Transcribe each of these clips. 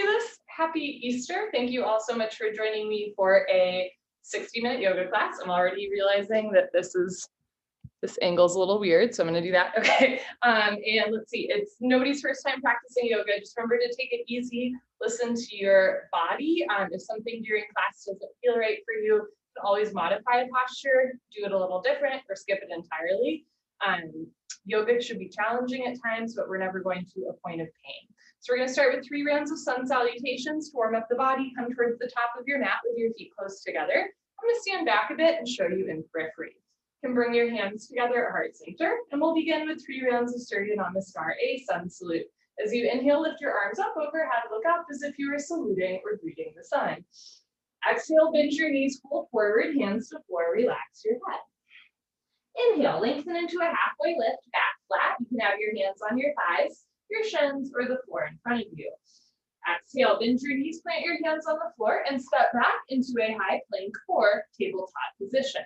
Fabulous. Happy Easter. Thank you all so much for joining me for a 60-minute yoga class. I'm already realizing that this angle's a little weird, so I'm going to do that. Okay. And let's see, it's nobody's first time practicing yoga. Just remember to take it easy. Listen to your body. If something during class doesn't feel right for you, you can always modify a posture, do it a little different, or skip it entirely. Yoga should be challenging at times, but we're never going to a point of pain. So we're going to start with 3 rounds of sun salutations to warm up the body. Come towards the top of your mat with your feet close together. I'm going to stand back a bit and show you in periphery. You can bring your hands together at heart center, and we'll begin with 3 rounds of Surya Namaskar, a sun salute. As you inhale, lift your arms up overhead, look up as if you were saluting or greeting the sun. Exhale, bend your knees, pull forward, hands to floor, relax your head. Inhale, lengthen into a halfway lift, back flat. You can have your hands on your thighs, your shins, or the floor in front of you. Exhale, bend your knees, plant your hands on the floor, and step back into a high plank or tabletop position.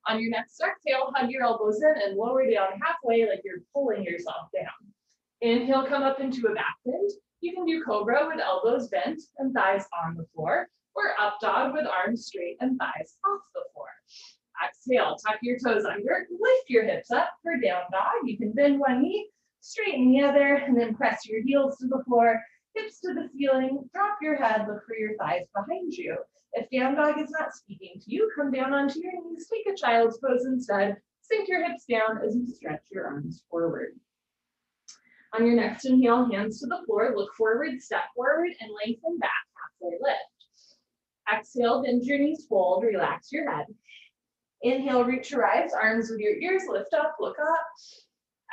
On your next exhale, hug your elbows in and lower down halfway like you're pulling yourself down. Inhale, come up into a back bend. You can do cobra with elbows bent and thighs on the floor, or up dog with arms straight and thighs off the floor. Exhale, tuck your toes under, lift your hips up for down dog. You can bend one knee, straighten the other, and then press your heels to the floor, hips to the ceiling, drop your head, look for your thighs behind you. If down dog is not speaking to you, come down onto your knees, take a child's pose instead, sink your hips down as you stretch your arms forward. On your next inhale, hands to the floor, look forward, step forward, and lengthen back, halfway lift. Exhale, bend your knees, fold, relax your head. Inhale, root to rise, arms with your ears, lift up, look up.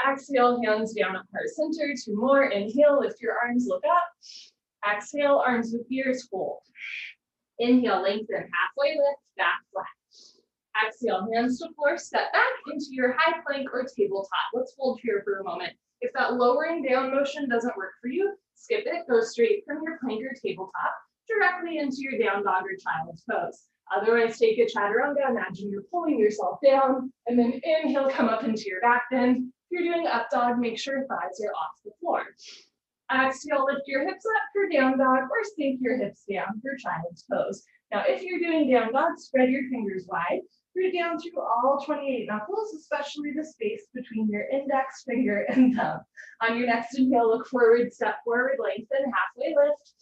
Exhale, hands down at heart center, 2 more. Inhale, lift your arms, look up. Exhale, arms with ears, fold. Inhale, lengthen, halfway lift, back flat. Exhale, hands to floor, step back into your high plank or tabletop. Let's hold here for a moment. If that lowering down motion doesn't work for you, skip it, go straight from your plank or tabletop directly into your down dog or child's pose. Otherwise, take a chaturanga. Imagine you're pulling yourself down, and then inhale, come up into your back bend. If you're doing up dog, make sure thighs are off the floor. Exhale, lift your hips up for down dog, or sink your hips down for child's pose. Now, if you're doing down dog, spread your fingers wide. Root down through all 28 knuckles, especially the space between your index finger and thumb. On your next inhale, look forward, step forward, lengthen, halfway lift.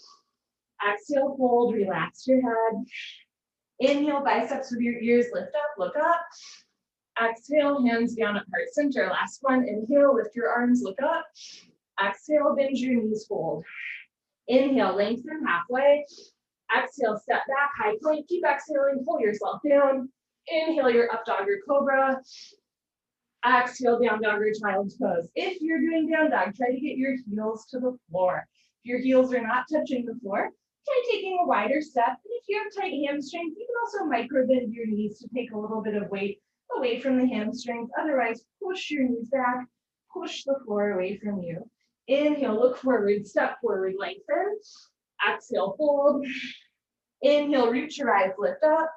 Exhale, fold, relax your head. Inhale, biceps with your ears, lift up, look up. Exhale, hands down at heart center. Last one, inhale, lift your arms, look up. Exhale, bend your knees, fold. Inhale, lengthen, halfway. Exhale, step back, high plank. Keep exhaling, pull yourself down. Inhale, your up dog or cobra. Exhale, down dog or child's pose. If you're doing down dog, try to get your heels to the floor. If your heels are not touching the floor, try taking a wider step. And if you have tight hamstrings, you can also micro bend your knees to take a little bit of weight away from the hamstrings. Otherwise, push your knees back, push the floor away from you. Inhale, look forward, step forward, lengthen. Exhale, fold. Inhale, root to rise, lift up.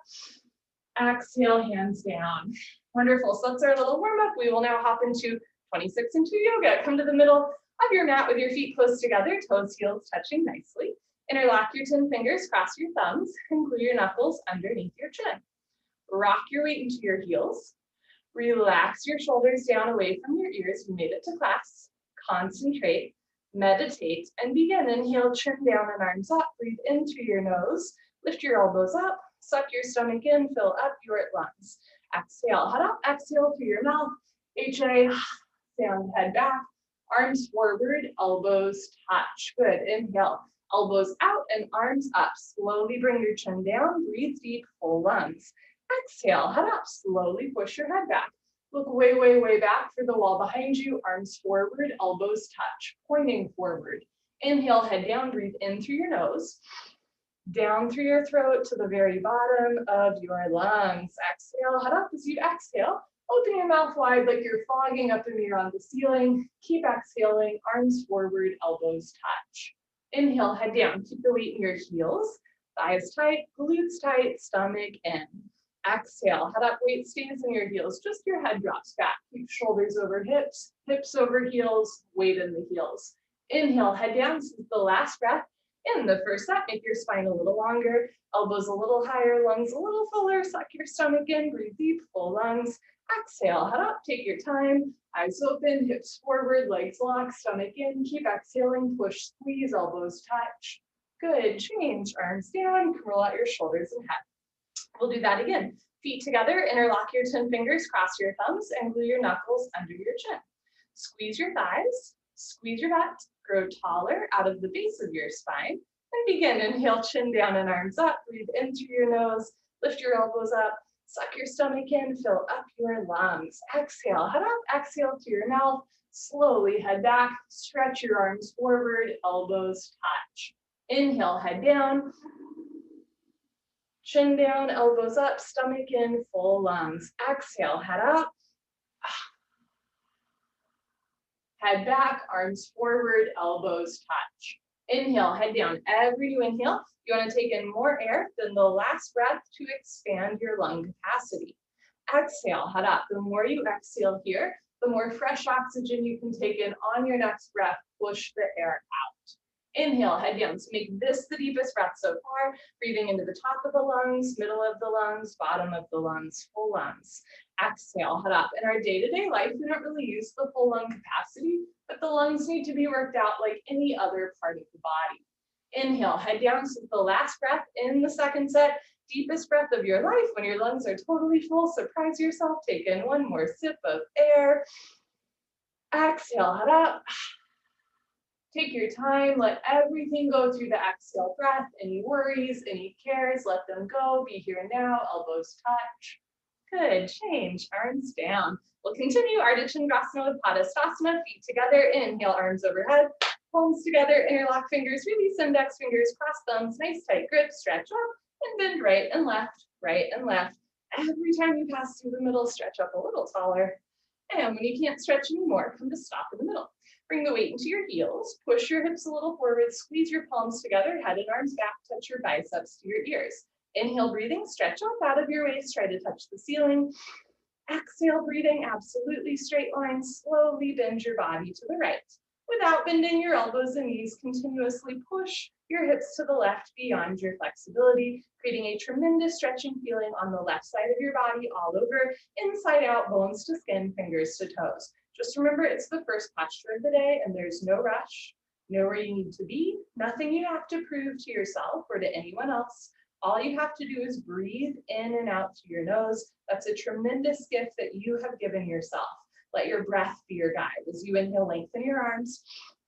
Exhale, hands down. Wonderful. So that's our little warm up. We will now hop into 26 and 2 yoga. Come to the middle of your mat with your feet close together, toes, heels touching nicely. Interlock your 10 fingers, cross your thumbs, and glue your knuckles underneath your chin. Rock your weight into your heels. Relax your shoulders down away from your ears. You made it to class. Concentrate, meditate, and begin. Inhale, chin down and arms up. Breathe in through your nose. Lift your elbows up. Suck your stomach in. Fill up your lungs. Exhale, head up. Exhale through your mouth. HA, sound head back. Arms forward, elbows touch. Good. Inhale. Elbows out and arms up. Slowly bring your chin down. Breathe deep, full lungs. Exhale, head up. Slowly push your head back. Look way, way, way back for the wall behind you. Arms forward, elbows touch, pointing forward. Inhale, head down. Breathe in through your nose. Down through your throat to the very bottom of your lungs. Exhale, head up as you exhale. Open your mouth wide like you're fogging up a mirror on the ceiling. Keep exhaling. Arms forward, elbows touch. Inhale, head down. Keep the weight in your heels. Thighs tight, glutes tight, stomach in. Exhale, head up, weight stays in your heels. Just your head drops back. Keep shoulders over hips, hips over heels, weight in the heels. Inhale, head down. This is the last breath. In the first set, make your spine a little longer, elbows a little higher, lungs a little fuller, suck your stomach in, breathe deep, full lungs. Exhale, head up, take your time, eyes open, hips forward, legs locked, stomach in, keep exhaling, push, squeeze, elbows touch. Good, change, arms down, roll out your shoulders and head. We'll do that again. Feet together, interlock your 10 fingers, cross your thumbs, and glue your knuckles under your chin. Squeeze your thighs, squeeze your butt, grow taller out of the base of your spine, and begin. Inhale, chin down and arms up, breathe in through your nose, lift your elbows up, suck your stomach in, fill up your lungs. Exhale, head up, exhale through your mouth, slowly head back, stretch your arms forward, elbows touch. Inhale, head down, chin down, elbows up, stomach in, full lungs. Exhale, head up, head back, arms forward, elbows touch. Inhale, head down. Every you inhale, you want to take in more air than the last breath to expand your lung capacity. Exhale, head up. The more you exhale here, the more fresh oxygen you can take in on your next breath. Push the air out. Inhale, head down. So make this the deepest breath so far. Breathing into the top of the lungs, middle of the lungs, bottom of the lungs, full lungs. Exhale, head up. In our day-to-day life, we don't really use the full lung capacity, but the lungs need to be worked out like any other part of the body. Inhale, head down. So the last breath in the second set, deepest breath of your life. When your lungs are totally full, surprise yourself. Take in one more sip of air. Exhale, head up. Take your time, let everything go through the exhale breath. Any worries, any cares, let them go. Be here now, elbows touch. Good, change, arms down. We'll continue Ardha Chandrasana with Padastasana, feet together. Inhale, arms overhead, palms together, interlock fingers, release index fingers, cross thumbs, nice tight grip, stretch up, and bend right and left, right and left. Every time you pass through the middle, stretch up a little taller. And when you can't stretch anymore, come to stop in the middle. Bring the weight into your heels, push your hips a little forward, squeeze your palms together, head and arms back, touch your biceps to your ears. Inhale, breathing, stretch up out of your waist, try to touch the ceiling. Exhale, breathing, absolutely straight line, slowly bend your body to the right. Without bending your elbows and knees, continuously push your hips to the left beyond your flexibility, creating a tremendous stretching feeling on the left side of your body, all over, inside out, bones to skin, fingers to toes. Just remember, it's the first posture of the day, and there's no rush, know where you need to be, nothing you have to prove to yourself or to anyone else. All you have to do is breathe in and out through your nose. That's a tremendous gift that you have given yourself. Let your breath be your guide. As you inhale, lengthen your arms.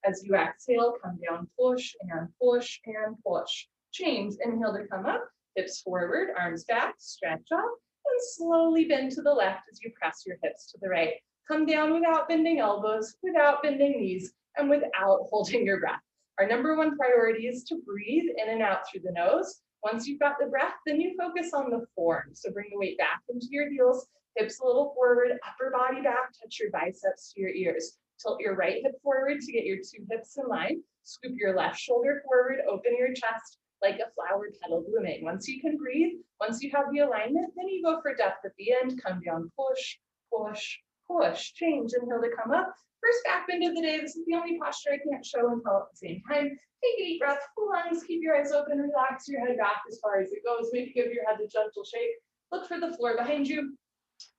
As you exhale, come down, push and push and push. Change, inhale to come up, hips forward, arms back, stretch up, and slowly bend to the left as you press your hips to the right. Come down without bending elbows, without bending knees, and without holding your breath. Our number one priority is to breathe in and out through the nose. Once you've got the breath, then you focus on the form. So bring the weight back into your heels, hips a little forward, upper body back, touch your biceps to your ears. Tilt your right hip forward to get your two hips in line. Scoop your left shoulder forward, open your chest like a flower petal blooming. Once you can breathe, once you have the alignment, then you go for depth at the end. Come down, push, push, push. Change, inhale to come up. First back bend of the day. This is the only posture I can't show and tell at the same time. Take a deep breath, full lungs, keep your eyes open, relax your head back as far as it goes. Maybe give your head a gentle shake. Look for the floor behind you.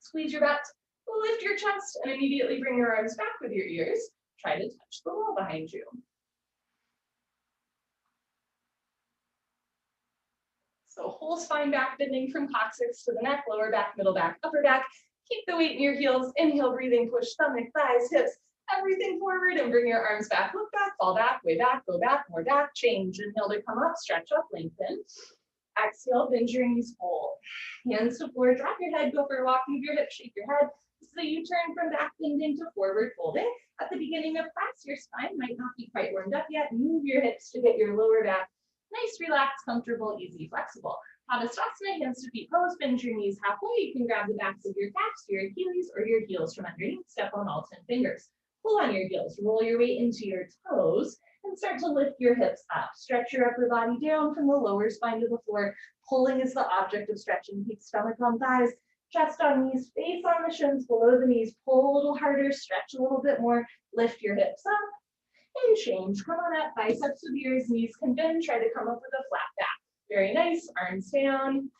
Squeeze your butt, lift your chest, and immediately bring your arms back with your ears. Try to touch the wall behind you. So whole spine back bending from coccyx to the neck, lower back, middle back, upper back. Keep the weight in your heels. Inhale, breathing, push stomach, thighs, hips, everything forward, and bring your arms back. Look back, fall back, way back, go back, more back. Change. Inhale to come up, stretch up, lengthen. Exhale, bend your knees whole. Hands to floor, drop your head, go for a walk, move your hips, shake your head. So you turn from back bending to forward folding. At the beginning of class, your spine might not be quite warmed up yet. Move your hips to get your lower back nice, relaxed, comfortable, easy, flexible. Padastasana, hands to feet pose, bend your knees halfway. You can grab the backs of your calves, your Achilles, or your heels from underneath. Step on all 10 fingers. Pull on your heels, roll your weight into your toes, and start to lift your hips up. Stretch your upper body down from the lower spine to the floor. Pulling is the object of stretching. Keep stomach on thighs, chest on knees, face on the shins, below the knees. Pull a little harder, stretch a little bit more, lift your hips up. and change. Come on up, biceps with ears, knees can bend, try to come up with a flat back. Very nice, arms down.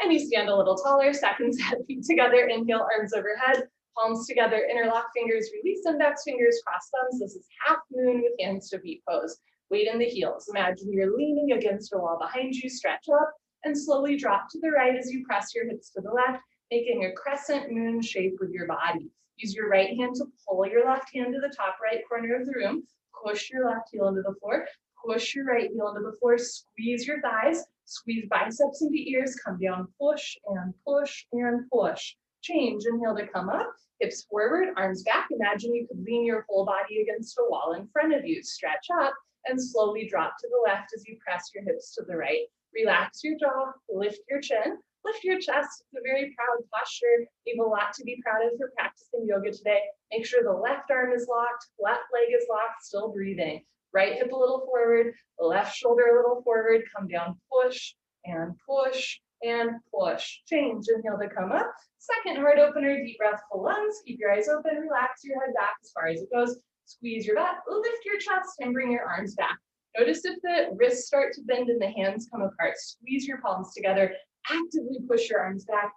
And you stand a little taller, second set, feet together, inhale, arms overhead, palms together, interlock fingers, release index fingers, cross thumbs. This is half moon with hands to feet pose. Weight in the heels. Imagine you're leaning against a wall behind you, stretch up, and slowly drop to the right as you press your hips to the left, making a crescent moon shape with your body. Use your right hand to pull your left hand to the top right corner of the room. Push your left heel into the floor. Push your right heel into the floor. Squeeze your thighs. Squeeze biceps into ears. Come down. Push and push and push. Change. Inhale to come up. Hips forward. Arms back. Imagine you could lean your whole body against a wall in front of you. Stretch up and slowly drop to the left as you press your hips to the right. Relax your jaw. Lift your chin. Lift your chest. It's a very proud posture. You have a lot to be proud of for practicing yoga today. Make sure the left arm is locked, left leg is locked, still breathing. Right hip a little forward, left shoulder a little forward, come down, push and push and push. Change, inhale to come up. Second heart opener, deep breath, full lungs. Keep your eyes open, relax your head back as far as it goes. Squeeze your butt, lift your chest and bring your arms back. Notice if the wrists start to bend and the hands come apart. Squeeze your palms together. Actively push your arms back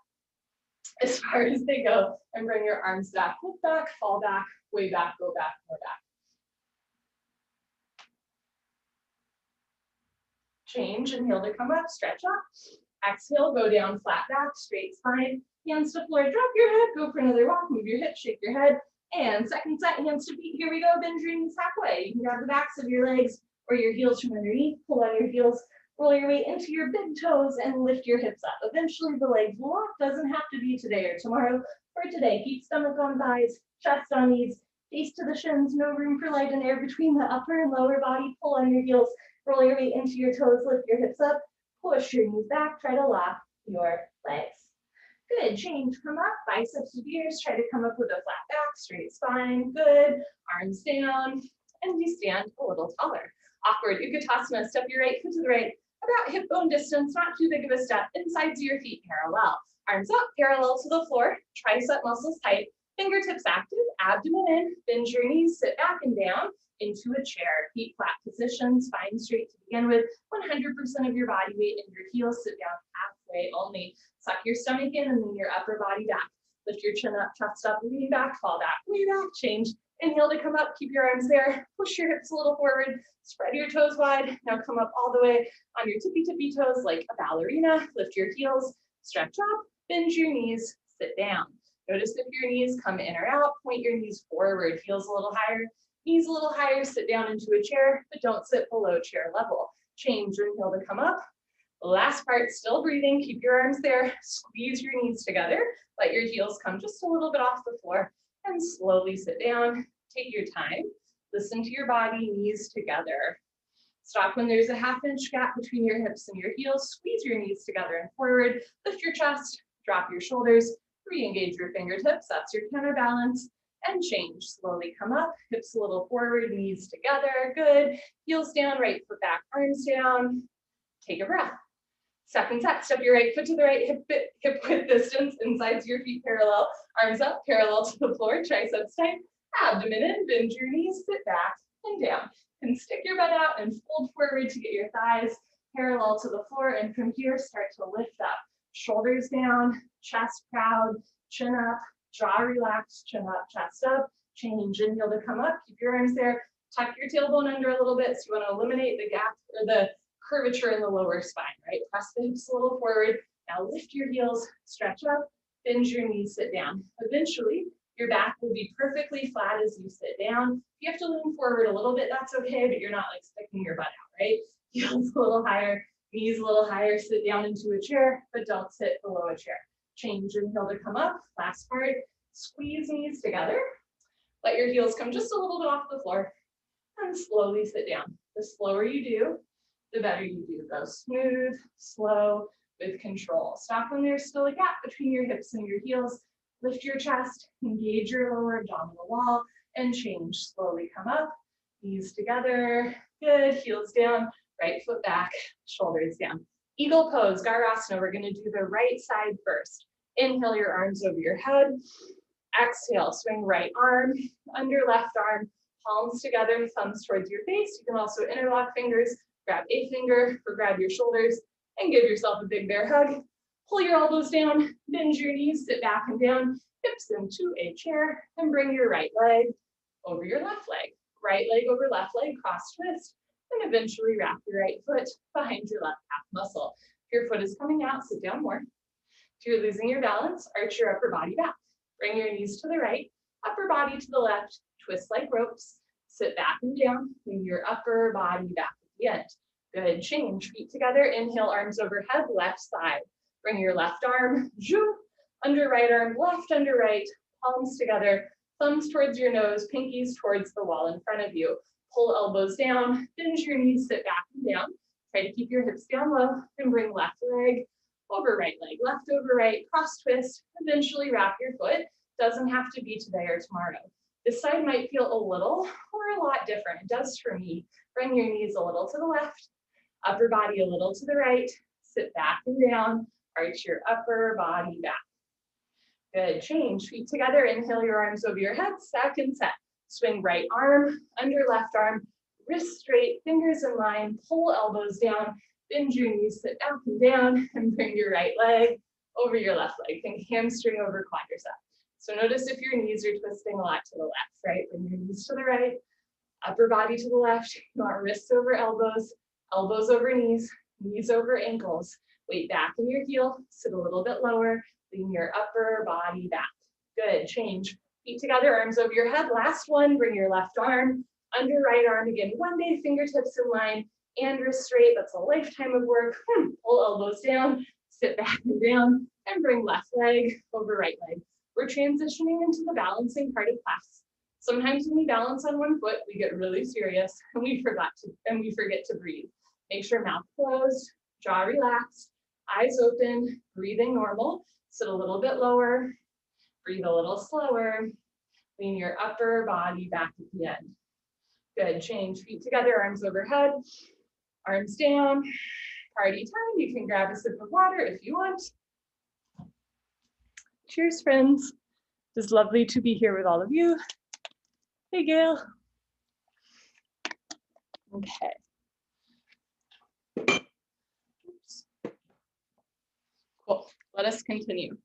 as far as they go and bring your arms back. Look back, fall back, way back, go back, more back. Change, inhale to come up, stretch up. Exhale, go down, flat back, straight spine. Hands to floor, drop your head, go for another walk, move your hips, shake your head. And second set, hands to feet, here we go, bend your knees halfway. You can grab the backs of your legs or your heels from underneath, pull on your heels, roll your weight into your big toes and lift your hips up. Eventually the legs will lock, doesn't have to be today or tomorrow. For today, feet, stomach on thighs, chest on knees, face to the shins, no room for light and air between the upper and lower body. Pull on your heels, roll your weight into your toes, lift your hips up, push your knees back, try to lock your legs. Good, change, come up, biceps to ears, try to come up with a flat back, straight spine, good, arms down, and we stand a little taller. Awkward, Utkatasana, step your right foot to the right, about hip bone distance, not too big of a step, insides of your feet parallel. Arms up, parallel to the floor, tricep muscles tight, fingertips active, abdomen in, bend your knees, sit back and down into a chair. Feet flat position, spine straight to begin with, 100% of your body weight in your heels, sit down halfway only. Suck your stomach in and then your upper body back. Lift your chin up, chest up, lean back, fall back, way back, change. Inhale to come up, keep your arms there, push your hips a little forward, spread your toes wide. Now come up all the way on your tippy toes like a ballerina. Lift your heels, stretch up, bend your knees, sit down. Notice if your knees come in or out, point your knees forward, heels a little higher, knees a little higher, sit down into a chair, but don't sit below chair level. Change, inhale to come up. Last part, still breathing, keep your arms there, squeeze your knees together, let your heels come just a little bit off the floor, and slowly sit down. Take your time, listen to your body, knees together. Stop when there's a half-inch gap between your hips and your heels, squeeze your knees together and forward, lift your chest, drop your shoulders, re-engage your fingertips, that's your counterbalance, and change. Slowly come up, hips a little forward, knees together, good. Heels down, right foot back, arms down. Take a breath. Second set, step your right foot to the right, hip width distance, insides your feet parallel, arms up, parallel to the floor, triceps tight, abdomen in, bend your knees, sit back and down. And stick your butt out and fold forward to get your thighs parallel to the floor. And from here, start to lift up. Shoulders down, chest proud, chin up, jaw relaxed, chin up, chest up. Change, inhale to come up, keep your arms there. Tuck your tailbone under a little bit. So you want to eliminate the gap or the curvature in the lower spine, right? Press the hips a little forward. Now lift your heels, stretch up, bend your knees, sit down. Eventually, your back will be perfectly flat as you sit down. If you have to lean forward a little bit, that's okay, but you're not like sticking your butt out, right? Heels a little higher, knees a little higher, sit down into a chair, but don't sit below a chair. Change, inhale to come up. Last part, squeeze knees together. Let your heels come just a little bit off the floor and slowly sit down. The slower you do, the better you do. Go smooth, slow, with control. Stop when there's still a gap between your hips and your heels. Lift your chest, engage your lower abdominal wall, and change. Slowly come up, knees together, good, heels down, right foot back, shoulders down. Eagle pose, Garasana, we're gonna do the right side first. Inhale your arms over your head. Exhale, swing right arm, under left arm, palms together, thumbs towards your face. You can also interlock fingers, grab a finger or grab your shoulders and give yourself a big bear hug. Pull your elbows down, bend your knees, sit back and down, hips into a chair, and bring your right leg over your left leg. Right leg over left leg, cross twist, and eventually wrap your right foot behind your left calf muscle. If your foot is coming out, sit down more. If you're losing your balance, arch your upper body back. Bring your knees to the right, upper body to the left, twist like ropes, sit back and down, bring your upper body back at the end. Good, change, feet together, inhale, arms overhead, left side. Bring your left arm, under right arm, left under right, palms together, thumbs towards your nose, pinkies towards the wall in front of you. Pull elbows down, bend your knees, sit back and down. Try to keep your hips down low and bring left leg over right leg, left over right, cross twist, eventually wrap your foot. Doesn't have to be today or tomorrow. This side might feel a little or a lot different. It does for me. Bring your knees a little to the left, upper body a little to the right, sit back and down, arch your upper body back. Good, change, feet together, inhale your arms over your head, second set. Swing right arm, under left arm, wrist straight, fingers in line, pull elbows down, bend your knees, sit back and down, and bring your right leg over your left leg. Think hamstring over quadricep. So notice if your knees are twisting a lot to the left, right? Bring your knees to the right, upper body to the left. You want wrists over elbows, elbows over knees, knees over ankles. Weight back in your heel, sit a little bit lower, lean your upper body back. Good, change. Feet together, arms over your head. Last one, bring your left arm under right arm. Again, one day, fingertips in line and wrist straight. That's a lifetime of work. Pull elbows down, sit back and down, and bring left leg over right leg. We're transitioning into the balancing part of class. Sometimes when we balance on one foot, we get really serious and we forget to breathe. Make sure mouth closed, jaw relaxed, eyes open, breathing normal. Sit a little bit lower, breathe a little slower, lean your upper body back at the end. Good, change, feet together, arms overhead, arms down, party time. You can grab a sip of water if you want. Cheers, friends. It's lovely to be here with all of you. Hey, Gail. Okay. Oops. Cool, let us continue.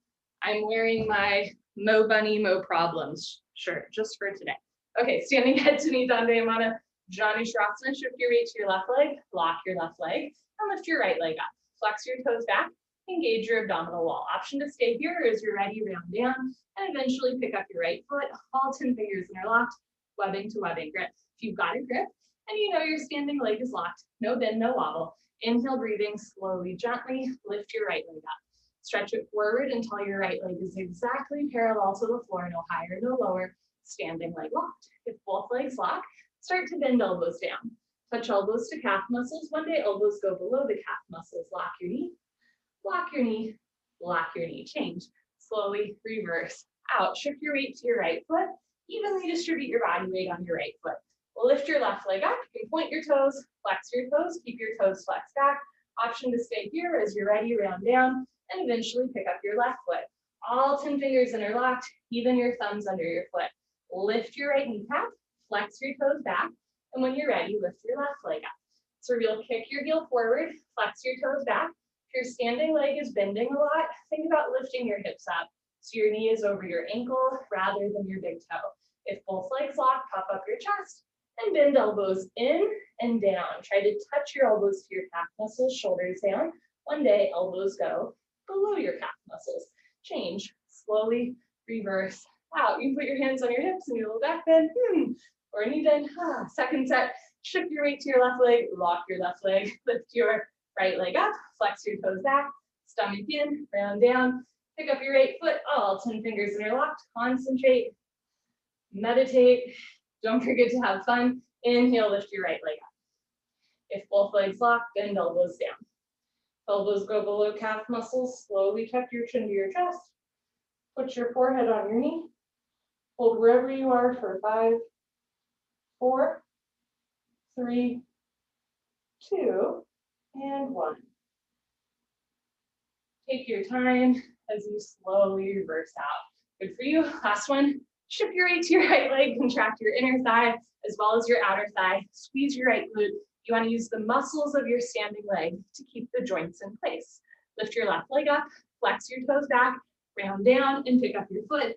I'm wearing my Mo Bunny, Mo Problems shirt just for today. Okay, standing head to knee, Dandayamana, Janu Shrasana. Shift your weight to your left leg, lock your left leg, and lift your right leg up. Flex your toes back, engage your abdominal wall. Option to stay here as you're ready, round down, and eventually pick up your right foot, all 10 fingers interlocked, webbing to webbing grip. If you've got a grip and you know your standing leg is locked, no bend, no wobble. Inhale, breathing slowly, gently, lift your right leg up. Stretch it forward until your right leg is exactly parallel to the floor, no higher, no lower, standing leg locked. If both legs lock, start to bend elbows down. Touch elbows to calf muscles. One day elbows go below the calf muscles. Lock your knee, lock your knee, lock your knee. Change. Slowly reverse. Out. Shift your weight to your right foot. Evenly distribute your body weight on your right foot. Lift your left leg up. You can point your toes, flex your toes, keep your toes flexed back. Option to stay here as you're ready, round down, and eventually pick up your left foot. All 10 fingers interlocked, even your thumbs under your foot. Lift your right kneecap, flex your toes back, and when you're ready, lift your left leg up. So you'll kick your heel forward, flex your toes back. If your standing leg is bending a lot, think about lifting your hips up so your knee is over your ankle rather than your big toe. If both legs lock, puff up your chest and bend elbows in and down. Try to touch your elbows to your calf muscles, shoulders down. One day, elbows go below your calf muscles. Change, slowly reverse out. You can put your hands on your hips and your little back bend, or a knee bend. Second set, shift your weight to your left leg, lock your left leg, lift your right leg up, flex your toes back, stomach in, round down, pick up your right foot, all 10 fingers interlocked, concentrate, meditate, don't forget to have fun. Inhale, lift your right leg up. If both legs lock, bend elbows down. Elbows go below calf muscles, slowly tuck your chin to your chest. Put your forehead on your knee. Hold wherever you are for 5, 4, 3, 2, and 1. Take your time as you slowly reverse out. Good for you. Last one. Shift your weight to your right leg, contract your inner thigh as well as your outer thigh. Squeeze your right glute. You want to use the muscles of your standing leg to keep the joints in place. Lift your left leg up, flex your toes back, round down, and pick up your foot.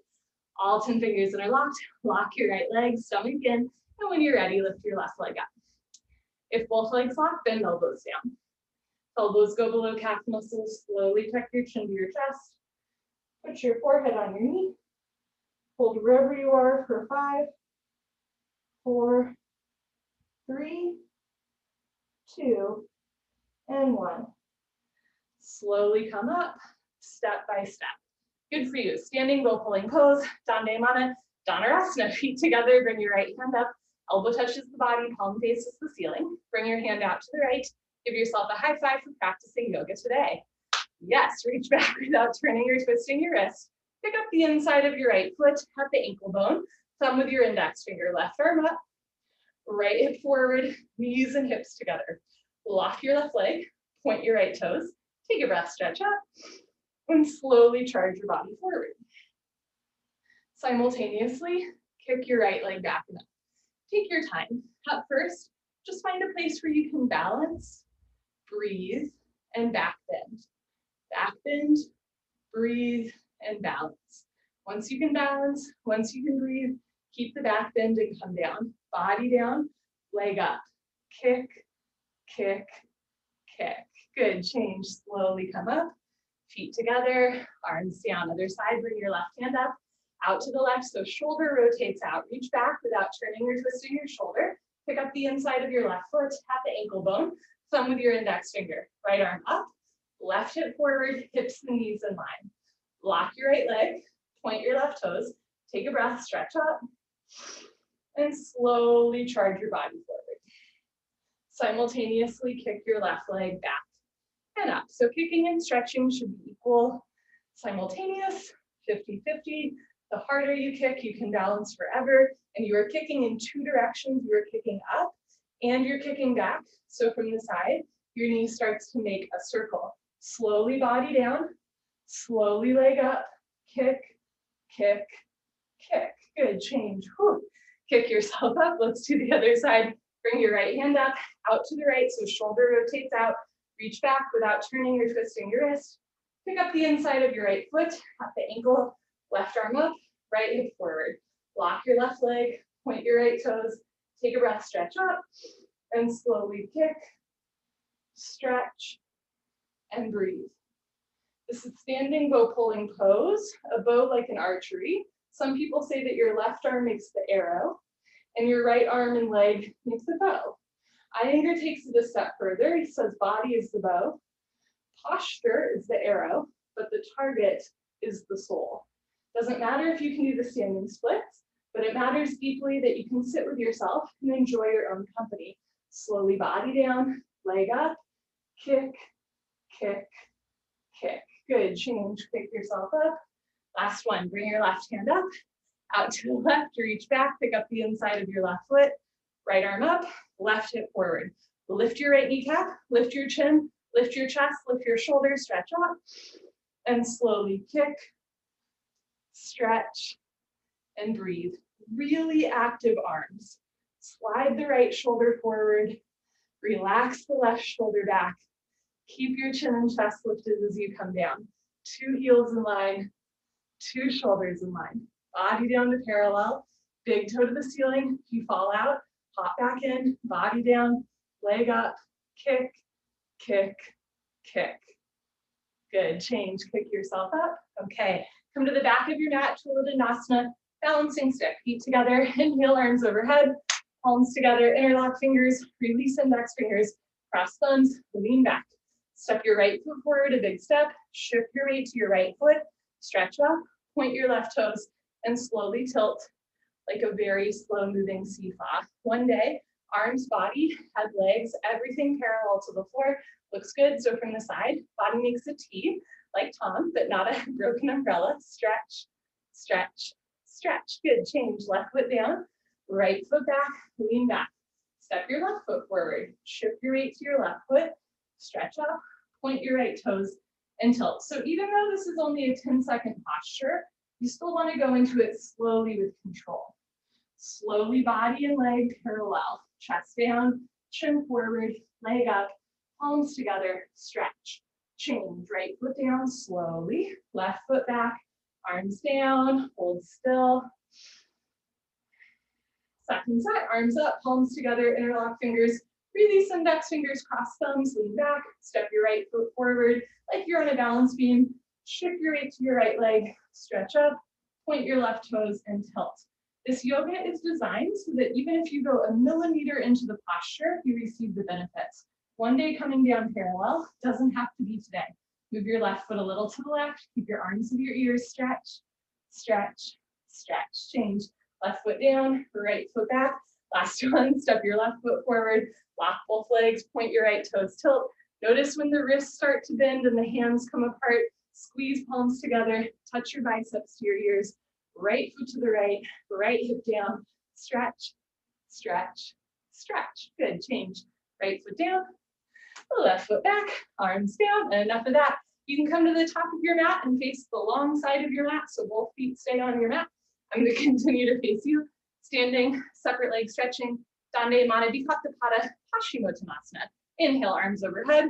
All 10 fingers that are locked, lock your right leg, stomach in, and when you're ready, lift your left leg up. If both legs lock, bend elbows down. Elbows go below calf muscles, slowly tuck your chin to your chest. Put your forehead on your knee. Hold wherever you are for 5, 4, 3, 2, and 1. Slowly come up, step by step. Good for you. Standing bow pulling pose, Dandayamana, Dhanurasana. Feet together, bring your right hand up, elbow touches the body, palm faces the ceiling. Bring your hand out to the right. Give yourself a high five for practicing yoga today. Yes, reach back without turning or twisting your wrist. Pick up the inside of your right foot at the ankle bone, thumb with your index finger, left arm up, right hip forward, knees and hips together. Lock your left leg, point your right toes, take a breath, stretch up, and slowly charge your body forward. Simultaneously, kick your right leg back and up. Take your time. At first, just find a place where you can balance, breathe, and back bend. Back bend, breathe, and balance. Once you can balance, once you can breathe, keep the back bend and come down. Body down, leg up. Kick, kick, kick. Good, change, slowly come up. Feet together, arms down. Other side, bring your left hand up, out to the left, so shoulder rotates out. Reach back without turning or twisting your shoulder. Pick up the inside of your left foot at the ankle bone, thumb with your index finger. Right arm up, left hip forward, hips and knees in line. Lock your right leg, point your left toes, take a breath, stretch up, and slowly charge your body forward. Simultaneously kick your left leg back and up. So kicking and stretching should be equal, simultaneous, 50-50. The harder you kick, you can balance forever. And you are kicking in 2 directions. You are kicking up and you're kicking back. So from the side, your knee starts to make a circle. Slowly body down, slowly leg up, kick, kick, kick. Good, change. Whew. Kick yourself up. Let's do the other side. Bring your right hand up, out to the right, so shoulder rotates out. Reach back without turning or twisting your wrist. Pick up the inside of your right foot at the ankle, left arm up, right hip forward. Lock your left leg, point your right toes, take a breath, stretch up, and slowly kick, stretch, and breathe. This is standing bow pulling pose, a bow like an archery. Some people say that your left arm makes the arrow, and your right arm and leg makes the bow. Iyengar takes it a step further. He says body is the bow, posture is the arrow, but the target is the soul. Doesn't matter if you can do the standing splits, but it matters deeply that you can sit with yourself and enjoy your own company. Slowly body down, leg up, kick, kick, kick. Good, change, pick yourself up. Last one, bring your left hand up, out to the left, reach back, pick up the inside of your left foot, right arm up, left hip forward. Lift your right kneecap, lift your chin, lift your chest, lift your shoulders, stretch up, and slowly kick, stretch, and breathe. Really active arms. Slide the right shoulder forward, relax the left shoulder back. Keep your chin and chest lifted as you come down. 2 heels in line, 2 shoulders in line. Body down to parallel, big toe to the ceiling. If you fall out, hop back in, body down, leg up, kick, kick, kick. Good, change, kick yourself up. Okay, come to the back of your mat, Dandasana, balancing stick, feet together, inhale, arms overhead, palms together, interlock fingers, release index fingers, cross thumbs, lean back. Step your right foot forward, a big step, shift your weight to your right foot, stretch up, point your left toes, and slowly tilt like a very slow moving seesaw. One day, arms, body, head, legs, everything parallel to the floor. Looks good. So from the side, body makes a T, like Tom, but not a broken umbrella. Stretch, stretch, stretch. Good, change. Left foot down, right foot back, lean back. Step your left foot forward. Shift your weight to your left foot, stretch up, point your right toes, and tilt. So even though this is only a 10-second posture, You still want to go into it slowly with control. Slowly body and leg parallel. Chest down, chin forward, leg up, palms together, stretch. Change, right foot down slowly, left foot back, arms down, hold still. Second set, arms up, palms together, interlock fingers, release index fingers, cross thumbs, lean back, step your right foot forward like you're on a balance beam, shift your weight to your right leg, stretch up, point your left toes and tilt. This yoga is designed so that even if you go a millimeter into the posture, you receive the benefits. One day coming down parallel doesn't have to be today. Move your left foot a little to the left, keep your arms to your ears, stretch, stretch, stretch, change. Left foot down, right foot back. Last one, step your left foot forward, lock both legs, point your right toes, tilt. Notice when the wrists start to bend and the hands come apart, squeeze palms together, touch your biceps to your ears, right foot to the right, right hip down, stretch, stretch, stretch. Good, change. Right foot down, left foot back, arms down, and enough of that. You can come to the top of your mat and face the long side of your mat, so both feet stay on your mat. I'm going to continue to face you, standing, separate leg stretching, Dande Manabikattapada Paschimottanasana. Inhale, arms overhead.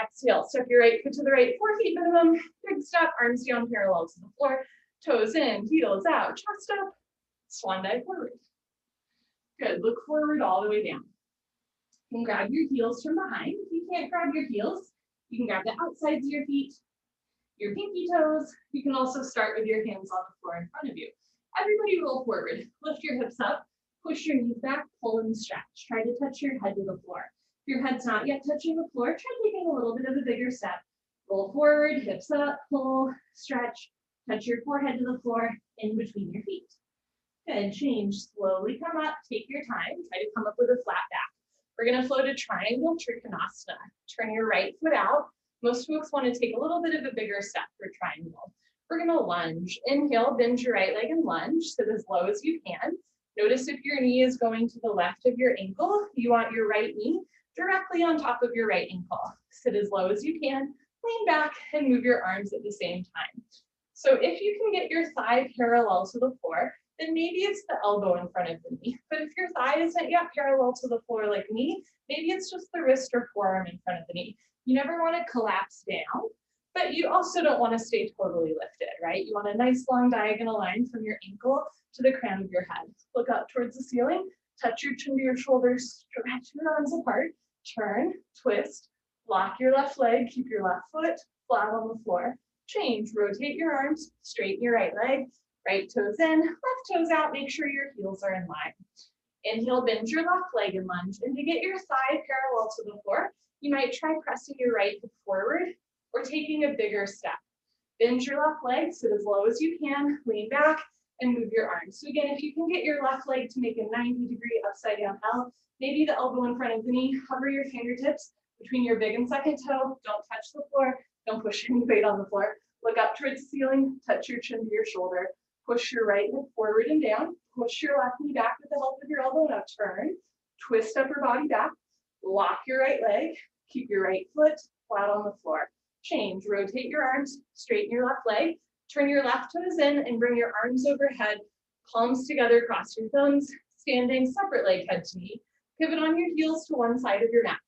Exhale, step your right foot to the right, 4 feet minimum. Big step, arms down parallel to the floor. Toes in, heels out, chest up. Swan dive forward. Good, look forward all the way down. You can grab your heels from behind. If you can't grab your heels, you can grab the outsides of your feet, your pinky toes. You can also start with your hands on the floor in front of you. Everybody roll forward. Lift your hips up, push your knees back, pull and stretch. Try to touch your head to the floor. If your head's not yet touching the floor, try taking a little bit of a bigger step. Roll forward, hips up, pull, stretch, touch your forehead to the floor in between your feet. Good, change, slowly come up, take your time, try to come up with a flat back. We're gonna flow to triangle trikonasana. Turn your right foot out. Most folks wanna take a little bit of a bigger step for triangle. We're gonna lunge. Inhale, bend your right leg and lunge, sit as low as you can. Notice if your knee is going to the left of your ankle, you want your right knee directly on top of your right ankle. Sit as low as you can, lean back and move your arms at the same time. So if you can get your thigh parallel to the floor, then maybe it's the elbow in front of the knee. But if your thigh isn't yet parallel to the floor like me, maybe it's just the wrist or forearm in front of the knee. You never want to collapse down, but you also don't want to stay totally lifted, right? You want a nice long diagonal line from your ankle to the crown of your head. Look up towards the ceiling, touch your chin to your shoulders, stretch your arms apart, turn, twist, lock your left leg, keep your left foot flat on the floor, change, rotate your arms, straighten your right leg, right toes in, left toes out, make sure your heels are in line. Inhale, bend your left leg and lunge. And to get your thigh parallel to the floor, you might try pressing your right hip forward or taking a bigger step. Bend your left leg, sit as low as you can, lean back, and move your arms. So again, if you can get your left leg to make a 90-degree upside down L, maybe the elbow in front of the knee, hover your fingertips between your big and second toe, don't touch the floor, don't push any weight on the floor. Look up towards the ceiling, touch your chin to your shoulder, push your right hip forward and down, push your left knee back with the help of your elbow, now turn, twist upper body back, lock your right leg, keep your right foot flat on the floor. Change, rotate your arms, straighten your left leg, turn your left toes in and bring your arms overhead, palms together, cross your thumbs, standing separate leg head to knee. Pivot on your heels to one side of your mat.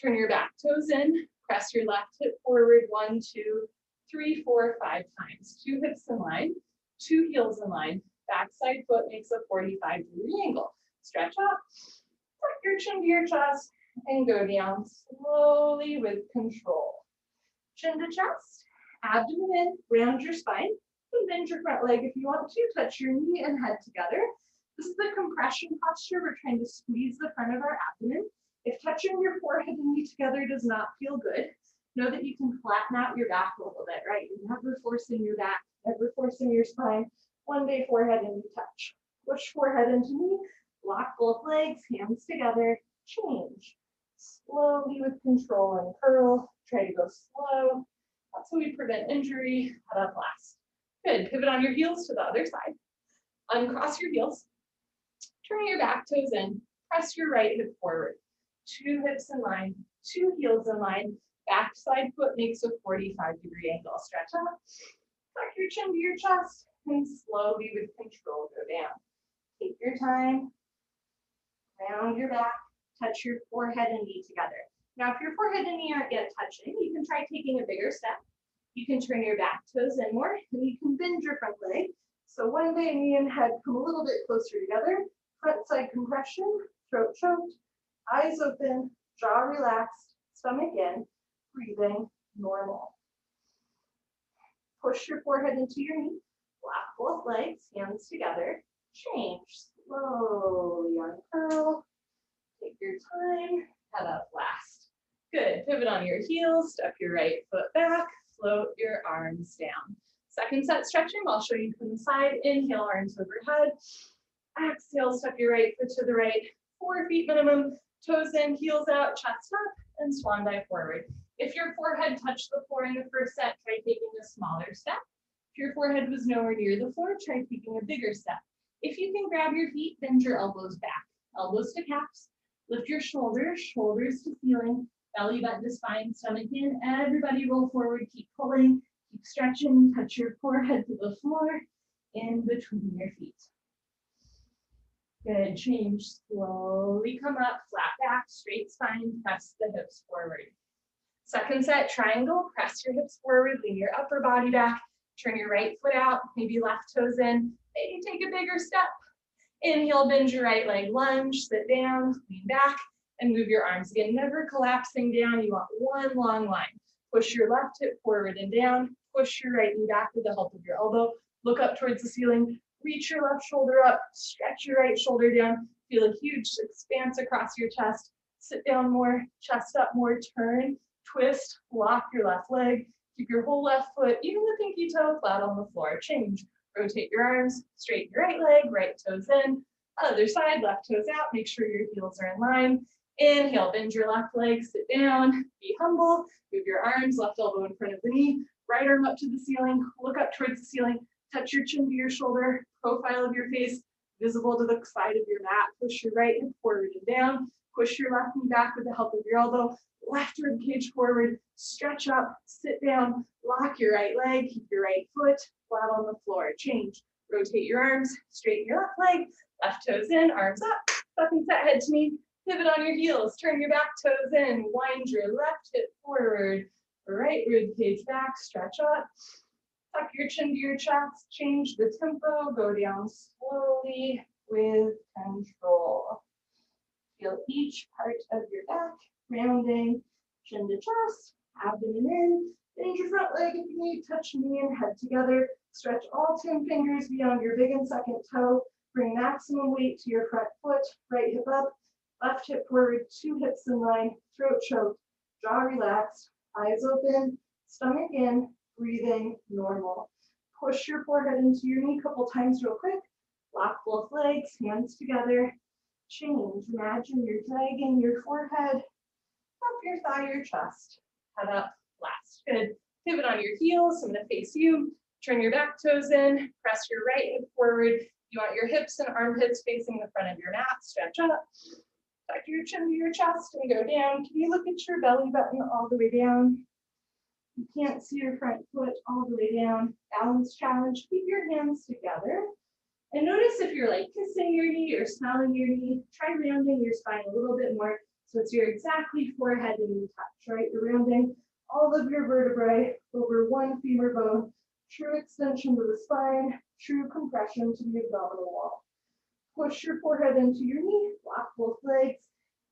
Turn your back toes in, press your left hip forward 1, 2, 3, 4, 5 times. 2 hips in line, 2 heels in line. Backside foot makes a 45-degree angle. Stretch up, tuck your chin to your chest, and go down slowly with control. Chin to chest, abdomen in, round your spine, and bend your front leg if you want to. Touch your knee and head together. This is the compression posture. We're trying to squeeze the front of our abdomen. If touching your forehead and knee together does not feel good, know that you can flatten out your back a little bit, right? You're never forcing your back, never forcing your spine. One day forehead and knee touch. Push forehead into knee, lock both legs, hands together, change. Slowly with control and curl, try to go slow. That's how we prevent injury. Head up last. Good, pivot on your heels to the other side. Uncross your heels. Turn your back toes in, press your right hip forward. 2 hips in line, 2 heels in line. Backside foot makes a 45-degree angle. Stretch up, Tuck your chin to your chest and slowly with control go down. Take your time, round your back, touch your forehead and knee together. Now, if your forehead and knee aren't yet touching, you can try taking a bigger step. You can turn your back toes in more, and you can bend your front leg. So one day, knee and head come a little bit closer together. Front side compression, throat choked, eyes open, jaw relaxed, stomach in, breathing normal. Push your forehead into your knee, lock both legs, hands together, change, slowly uncurl, take your time, head up last. Good, pivot on your heels, step your right foot back, float your arms down. Second set stretching, I'll show you from the side. Inhale, arms overhead. Exhale, step your right foot to the right, 4 feet minimum, toes in, heels out, chest up, and swan dive forward. If your forehead touched the floor in the first set, try taking a smaller step. If your forehead was nowhere near the floor, try taking a bigger step. If you can grab your feet, bend your elbows back. Elbows to calves. Lift your shoulders, shoulders to ceiling, belly button to spine, stomach in. Everybody roll forward, keep pulling, keep stretching, touch your forehead to the floor, in between your feet. Good, change, slowly come up, flat back, straight spine, press the hips forward. Second set, triangle, press your hips forward, lean your upper body back, turn your right foot out, maybe left toes in, maybe take a bigger step. Inhale, bend your right leg, lunge, sit down, lean back, and move your arms. Again, never collapsing down, you want one long line. Push your left hip forward and down, push your right knee back with the help of your elbow, look up towards the ceiling, reach your left shoulder up, stretch your right shoulder down, feel a huge expanse across your chest, sit down more, chest up more, turn, twist, lock your left leg, keep your whole left foot, even the pinky toe, flat on the floor. Change, rotate your arms, straighten your right leg, right toes in, other side, left toes out, make sure your heels are in line. Inhale, bend your left leg, sit down, be humble, move your arms, left elbow in front of the knee, right arm up to the ceiling, look up towards the ceiling, touch your chin to your shoulder, profile of your face, visible to the side of your mat, push your right hip forward and down, push your left knee back with the help of your elbow, left rib cage forward, stretch up, sit down, lock your right leg, keep your right foot flat on the floor. Change, rotate your arms, straighten your left leg, left toes in, arms up, second set, head to knee, pivot on your heels, turn your back toes in, wind your left hip forward, right rib cage back, stretch up, tuck your chin to your chest, change the tempo, go down slowly with control. Feel each part of your back, rounding, chin to chest, abdomen in, bend your front leg if you need, touch knee and head together, stretch all 10 fingers beyond your big and second toe, bring maximum weight to your front foot, right hip up, left hip forward, 2 hips in line, throat choked, jaw relaxed, eyes open, stomach in, breathing normal. Push your forehead into your knee a couple times real quick, lock both legs, hands together, change, imagine you're dragging your forehead up your thigh, your chest, head up, last. Good, pivot on your heels, I'm gonna face you, turn your back toes in, press your right hip forward, you want your hips and armpits facing the front of your mat, stretch up, tuck your chin to your chest and go down. Can you look at your belly button all the way down? You can't see your front foot all the way down. Balance challenge, keep your hands together. And notice if you're like kissing your knee or smelling your knee, try rounding your spine a little bit more so it's your exactly forehead and knee touch, right? You're rounding all of your vertebrae over one femur bone, true extension to the spine, true compression to the abdominal wall. Push your forehead into your knee, lock both legs,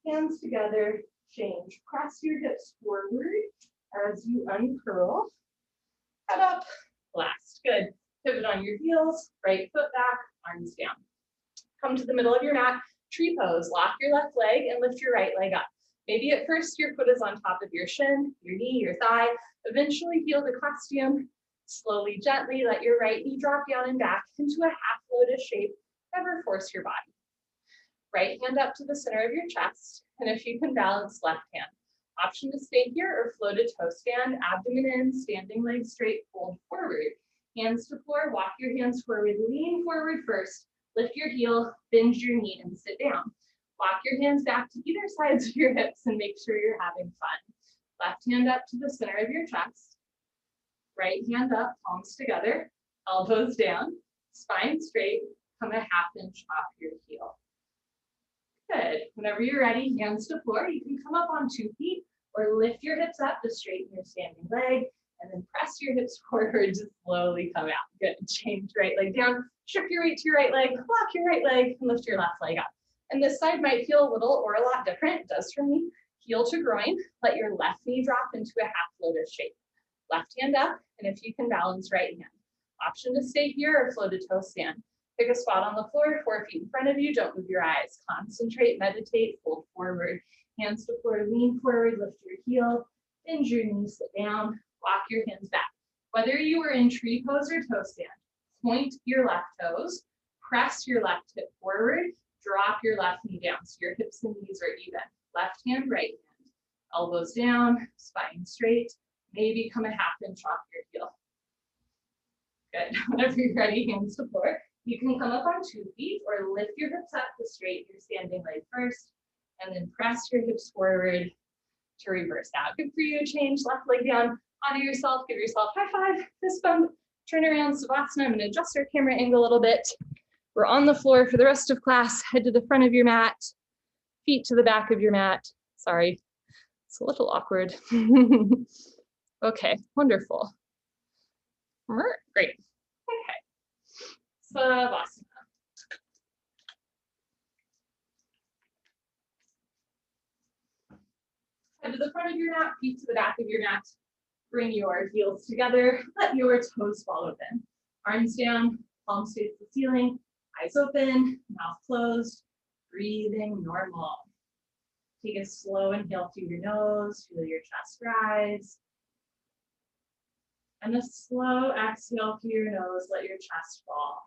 hands together, change. Press your hips forward as you uncurl. Head up, last. Good. Pivot on your heels, right foot back, arms down. Come to the middle of your mat, tree pose. Lock your left leg and lift your right leg up. Maybe at first your foot is on top of your shin, your knee, your thigh. Eventually feel the costume. Slowly, gently let your right knee drop down and back into a half lotus shape. Never force your body. Right hand up to the center of your chest, and if you can balance, left hand. Option to stay here or float a toe stand, abdomen in, standing legs straight, fold forward. Hands to floor, walk your hands forward, lean forward first, lift your heel, bend your knee and sit down. Walk your hands back to either sides of your hips and make sure you're having fun. Left hand up to the center of your chest. Right hand up, palms together, elbows down, spine straight, come a 1/2 inch off your heel. Good. Whenever you're ready, hands to floor. You can come up on 2 feet or lift your hips up to straighten your standing leg, and then press your hips forward to slowly come out. Good. Change right leg down, shift your weight to your right leg, lock your right leg, and lift your left leg up. And this side might feel a little or a lot different. It does for me. Heel to groin. Let your left knee drop into a 1/2 lotus shape. Left hand up, and if you can balance right hand. Option to stay here or flow to toe stand. Pick a spot on the floor, 4 feet in front of you. Don't move your eyes. Concentrate, meditate, fold forward. Hands to floor, lean forward, lift your heel, bend your knees, sit down, walk your hands back. Whether you are in tree pose or toe stand, point your left toes, press your left hip forward, drop your left knee down so your hips and knees are even. Left hand, right hand. Elbows down, spine straight. Maybe come a 1/2 inch off your heel. Good. Whenever you're ready, hands to floor. You can come up on 2 feet or lift your hips up to straighten your standing leg first, and then press your hips forward to reverse out. Good for you. Change left leg down onto yourself. Give yourself high five, fist bump, turn around, Savasana. I'm going to adjust our camera angle a little bit. We're on the floor for the rest of class. Head to the front of your mat, feet to the back of your mat. Sorry, it's a little awkward. Okay, wonderful. Great. Okay. Savasana. Head to the front of your mat, feet to the back of your mat. Bring your heels together. Let your toes fall open. Arms down, palms face the ceiling, eyes open, mouth closed, breathing normal. Take a slow inhale through your nose, feel your chest rise. And a slow exhale through your nose, let your chest fall.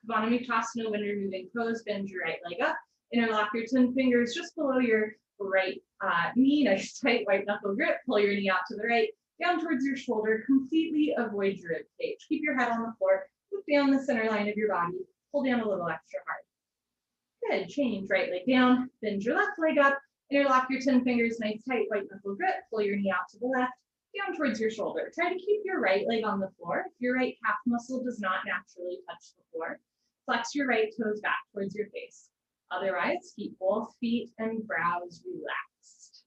Uttanasana, when you're moving pose, bend your right leg up, interlock your 10 fingers just below your right knee, nice tight white knuckle grip, pull your knee out to the right, down towards your shoulder, completely avoid your rib cage. Keep your head on the floor, look down the center line of your body, pull down a little extra hard. Good, change, right leg down, bend your left leg up, interlock your 10 fingers, nice tight white knuckle grip, pull your knee out to the left, down towards your shoulder. Try to keep your right leg on the floor. If your right calf muscle does not naturally touch the floor, flex your right toes back towards your face. Otherwise, keep both feet and brows relaxed.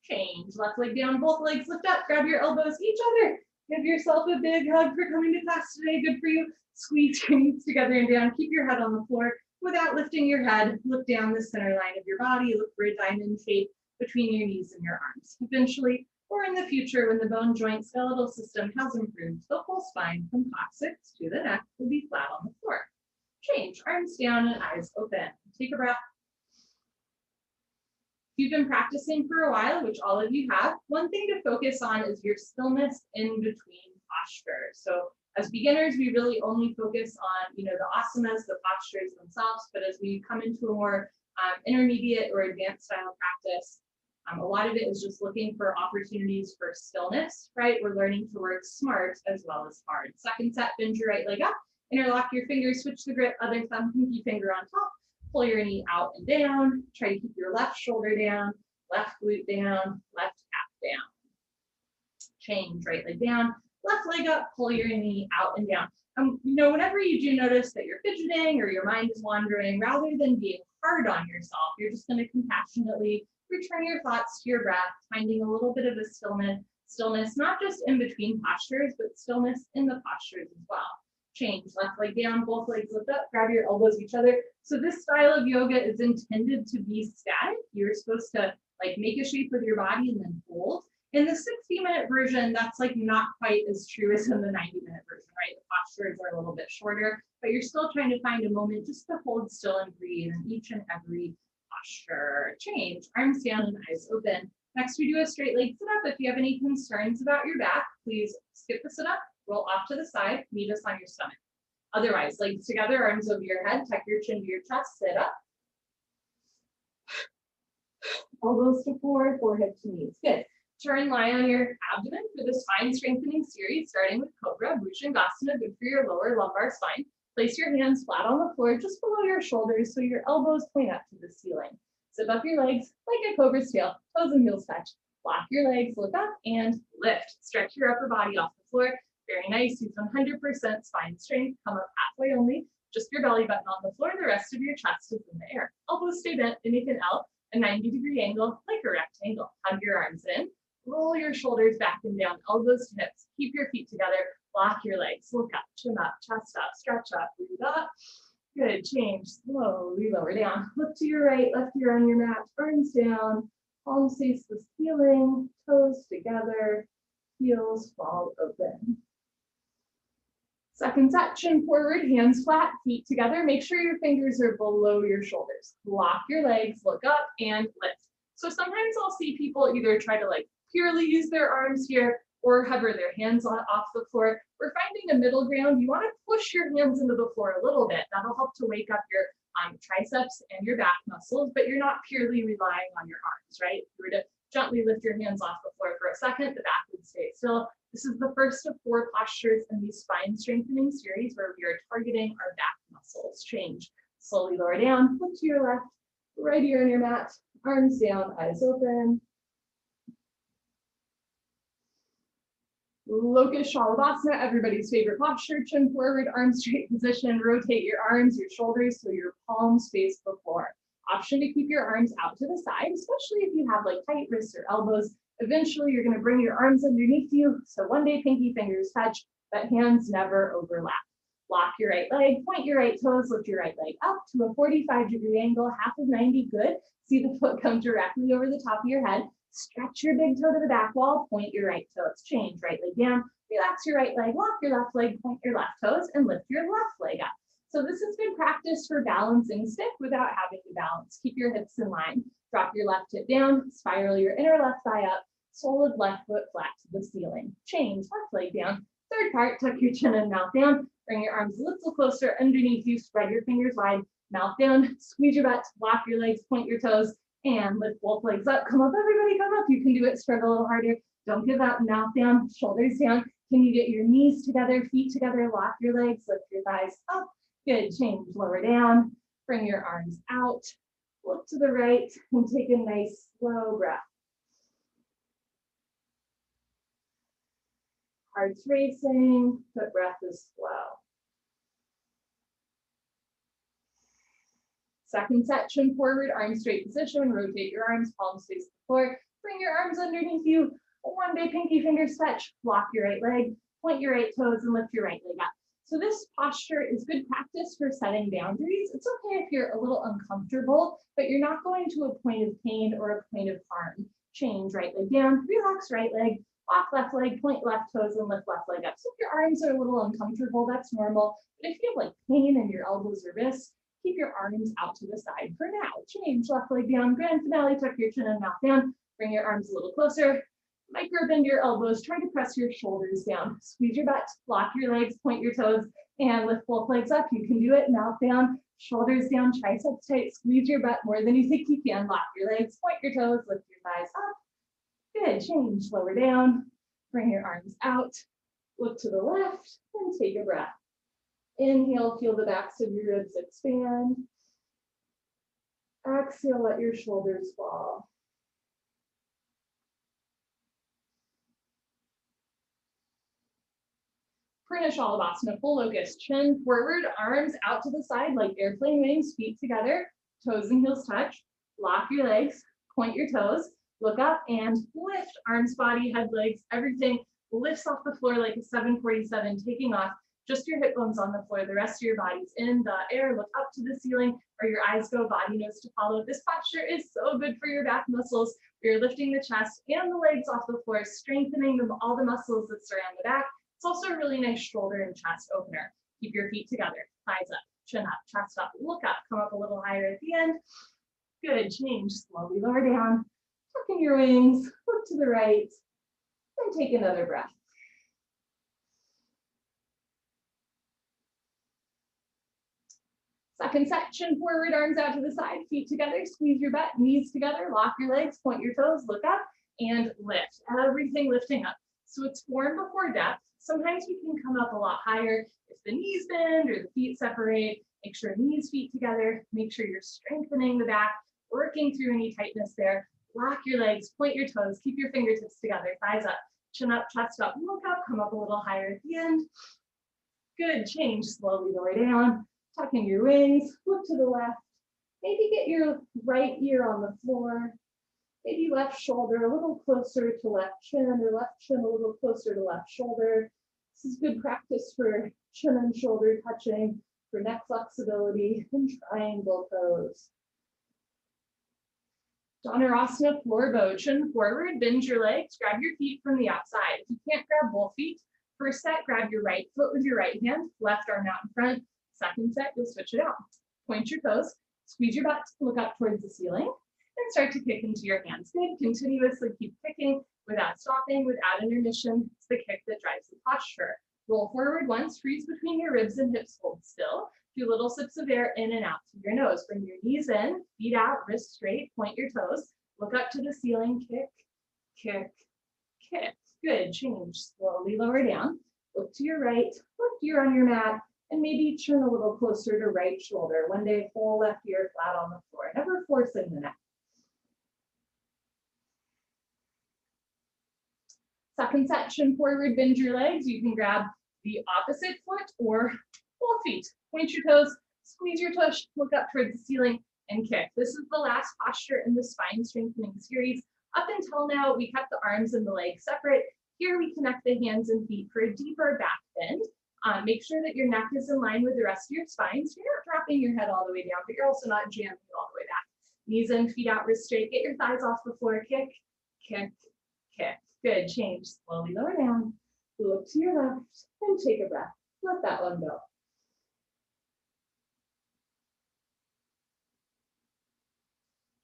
Change, left leg down, both legs lift up, grab your elbows each other. Give yourself a big hug for coming to class today. Good for you. Squeeze your knees together and down. Keep your head on the floor without lifting your head. Look down the center line of your body. Look for a diamond shape between your knees and your arms. Eventually, or in the future, when the bone joint skeletal system has improved, the whole spine from coccyx to the neck will be flat on the floor. Change, arms down and eyes open. Take a breath. If you've been practicing for a while, which all of you have, one thing to focus on is your stillness in between postures. So as beginners, we really only focus on, the asanas, the postures themselves, but as we come into a more intermediate or advanced style practice, a lot of it is just looking for opportunities for stillness, right? We're learning to work smart as well as hard. Second set, bend your right leg up, interlock your fingers, switch the grip, other thumb, pinky finger on top, pull your knee out and down, try to keep your left shoulder down, left glute down, left calf down. Change, right leg down, left leg up, pull your knee out and down. Whenever you do notice that you're fidgeting or your mind is wandering, rather than being hard on yourself, you're just going to compassionately return your thoughts to your breath, finding a little bit of a stillness, not just in between postures, but stillness in the postures as well. Change, left leg down, both legs lift up, grab your elbows each other. So this style of yoga is intended to be static. You're supposed to make a shape with your body and then fold. In the 60-minute version, that's not quite as true as in the 90-minute version, right? The postures are a little bit shorter, but you're still trying to find a moment just to hold still and breathe in each and every posture. Change, arms down and eyes open. Next, we do a straight leg sit up. If you have any concerns about your back, please skip the sit up, roll off to the side, meet us on your stomach. Otherwise, legs together, arms over your head, tuck your chin to your chest, sit up. Elbows to floor, forehead to knees. Good. Turn, lie on your abdomen for the spine strengthening series, starting with Cobra, Bhujangasana, good for your lower lumbar spine. Place your hands flat on the floor just below your shoulders so your elbows point up to the ceiling. Zip up your legs like a cobra's tail, toes and heels touch. Lock your legs, look up and lift. Stretch your upper body off the floor. Very nice, use 100% spine strength. Come up halfway only, just your belly button on the floor. The rest of your chest is in the air. Elbows stay bent and make an L, a 90-degree angle like a rectangle. Hug your arms in. Roll your shoulders back and down, elbows to hips. Keep your feet together. Lock your legs. Look up, chin up, chest up, stretch up, breathe up. Good, change, slowly lower down. Look to your right, left ear on your mat, arms down, palms face the ceiling, toes together, heels fall open. Second set, chin forward, hands flat, feet together. Make sure your fingers are below your shoulders. Lock your legs, look up and lift. So sometimes I'll see people either try to purely use their arms here or hover their hands off the floor. We're finding a middle ground. You want to push your hands into the floor a little bit. That'll help to wake up your triceps and your back muscles, but you're not purely relying on your arms, right? If you were to gently lift your hands off the floor for a second, the back would stay still. This is the first of 4 postures in the spine strengthening series where we are targeting our back muscles. Change. Slowly lower down, look to your left, right ear on your mat, arms down, eyes open. Locust Shalabhasana, everybody's favorite posture, chin forward, arms straight position, rotate your arms, your shoulders so your palms face the floor. Option to keep your arms out to the side, especially if you have tight wrists or elbows. Eventually you're gonna bring your arms underneath you, so one day pinky fingers touch, but hands never overlap. Lock your right leg, point your right toes, lift your right leg up to a 45-degree angle, half of 90, good. See the foot come directly over the top of your head. Stretch your big toe to the back wall, point your right toes, change, right leg down, relax your right leg, lock your left leg, point your left toes, and lift your left leg up. So this is good practice for balancing stick without having to balance. Keep your hips in line, drop your left hip down, spiral your inner left thigh up, solid left foot flat to the ceiling. Change, left leg down. Third part, tuck your chin and mouth down, bring your arms a little closer underneath you, spread your fingers wide, mouth down, squeeze your butt, lock your legs, point your toes, and lift both legs up. Come up, everybody, come up. You can do it, struggle a little harder. Don't give up, mouth down, shoulders down. Can you get your knees together, feet together, lock your legs, lift your thighs up. Good, change, lower down, bring your arms out, look to the right, and take a nice slow breath. Heart's racing, but breath is slow. Second set, chin forward, arms straight position, rotate your arms, palms face the floor, bring your arms underneath you, one day pinky fingers touch, lock your right leg, point your right toes and lift your right leg up. So this posture is good practice for setting boundaries. It's okay if you're a little uncomfortable, but you're not going to a point of pain or a point of harm. Change, right leg down, relax right leg, lock left leg, point left toes and lift left leg up. So if your arms are a little uncomfortable, that's normal. But if you have pain in your elbows or wrists, keep your arms out to the side for now. Change, left leg down, grand finale, tuck your chin and mouth down, bring your arms a little closer, micro bend your elbows, try to press your shoulders down, squeeze your butt, lock your legs, point your toes, and lift both legs up. You can do it, mouth down, shoulders down, triceps tight, squeeze your butt more than you think you can, lock your legs, point your toes, lift your thighs up. Good, change, lower down, bring your arms out, look to the left, and take a breath. Inhale, feel the backs of your ribs expand. Exhale, let your shoulders fall. Purna Shalabhasana, full locust, chin forward, arms out to the side like airplane wings, feet together, toes and heels touch. Lock your legs, point your toes, look up and lift, arms, body, head, legs, everything lifts off the floor like a 747 taking off. Just your hip bones on the floor, the rest of your body's in the air, look up to the ceiling or your eyes go, body nose to follow. This posture is so good for your back muscles. You're lifting the chest and the legs off the floor, strengthening all the muscles that surround the back. It's also a really nice shoulder and chest opener. Keep your feet together, thighs up, chin up, chest up, look up, come up a little higher at the end. Good, change, slowly lower down, tuck in your wings, look to the right, and take another breath. Second set, chin forward, arms out to the side, feet together, squeeze your butt, knees together, lock your legs, point your toes, look up, and lift, everything lifting up. So it's form before depth. Sometimes we can come up a lot higher if the knees bend or the feet separate. Make sure knees, feet together. Make sure you're strengthening the back, working through any tightness there. Lock your legs, point your toes, keep your fingertips together, thighs up, chin up, chest up, look up, come up a little higher at the end. Good, change, slowly lower down, tucking your wings, look to the left. Maybe get your right ear on the floor. Maybe left shoulder a little closer to left chin, or left chin a little closer to left shoulder. This is good practice for chin and shoulder touching, for neck flexibility, and triangle pose. Dhanurasana, floor bow, chin forward, bend your legs, grab your feet from the outside. If you can't grab both feet, first set, grab your right foot with your right hand, left arm out in front. Second set, you'll switch it out. Point your toes, squeeze your butt, look up towards the ceiling, and start to kick into your hands. Good, continuously keep kicking without stopping, without intermission. It's the kick that drives the posture. Roll forward once, freeze between your ribs and hips, hold still. Do little sips of air in and out through your nose. Bring your knees in, feet out, wrists straight, point your toes, look up to the ceiling, kick, kick, kick. Good, change, slowly lower down. Look to your right, left ear on your mat, and maybe turn a little closer to right shoulder. One day, whole left ear flat on the floor, never forcing the neck. Second set, chin forward, bend your legs. You can grab the opposite foot or both feet. Point your toes, squeeze your tush, look up towards the ceiling, and kick. This is the last posture in the spine strengthening series. Up until now, we kept the arms and the legs separate. Here we connect the hands and feet for a deeper back bend. Make sure that your neck is in line with the rest of your spine, so you're not dropping your head all the way down, but you're also not jamming all the way back. Knees in, feet out, wrists straight. Get your thighs off the floor. Kick, kick, kick. Good, change, slowly lower down. Look to your left and take a breath. Let that one go.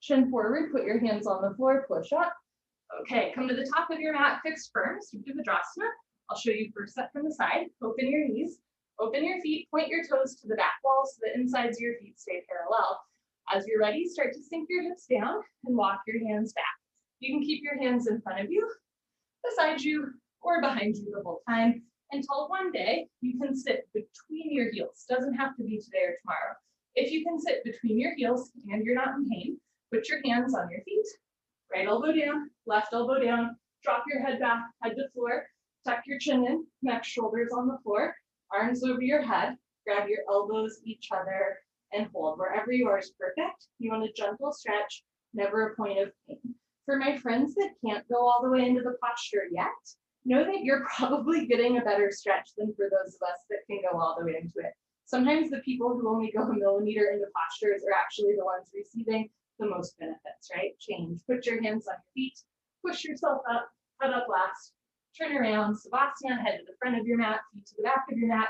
Chin forward, put your hands on the floor, push up. Okay, come to the top of your mat, fix firm, Sukhasana. I'll show you first set from the side. Open your knees, open your feet, point your toes to the back wall so the insides of your feet stay parallel. As you're ready, start to sink your hips down and walk your hands back. You can keep your hands in front of you, beside you, or behind you the whole time until one day you can sit between your heels. Doesn't have to be today or tomorrow. If you can sit between your heels and you're not in pain, put your hands on your feet, right elbow down, left elbow down, drop your head back, head to floor, tuck your chin in, neck, shoulders on the floor, arms over your head, grab your elbows each other and hold. Wherever you are is perfect. You want a gentle stretch, never a point of pain. For my friends that can't go all the way into the posture yet, know that you're probably getting a better stretch than for those of us that can go all the way into it. Sometimes the people who only go a millimeter into postures are actually the ones receiving the most benefits, right? Change, put your hands on your feet, push yourself up, head up last, turn around, Savasana, head to the front of your mat, feet to the back of your mat.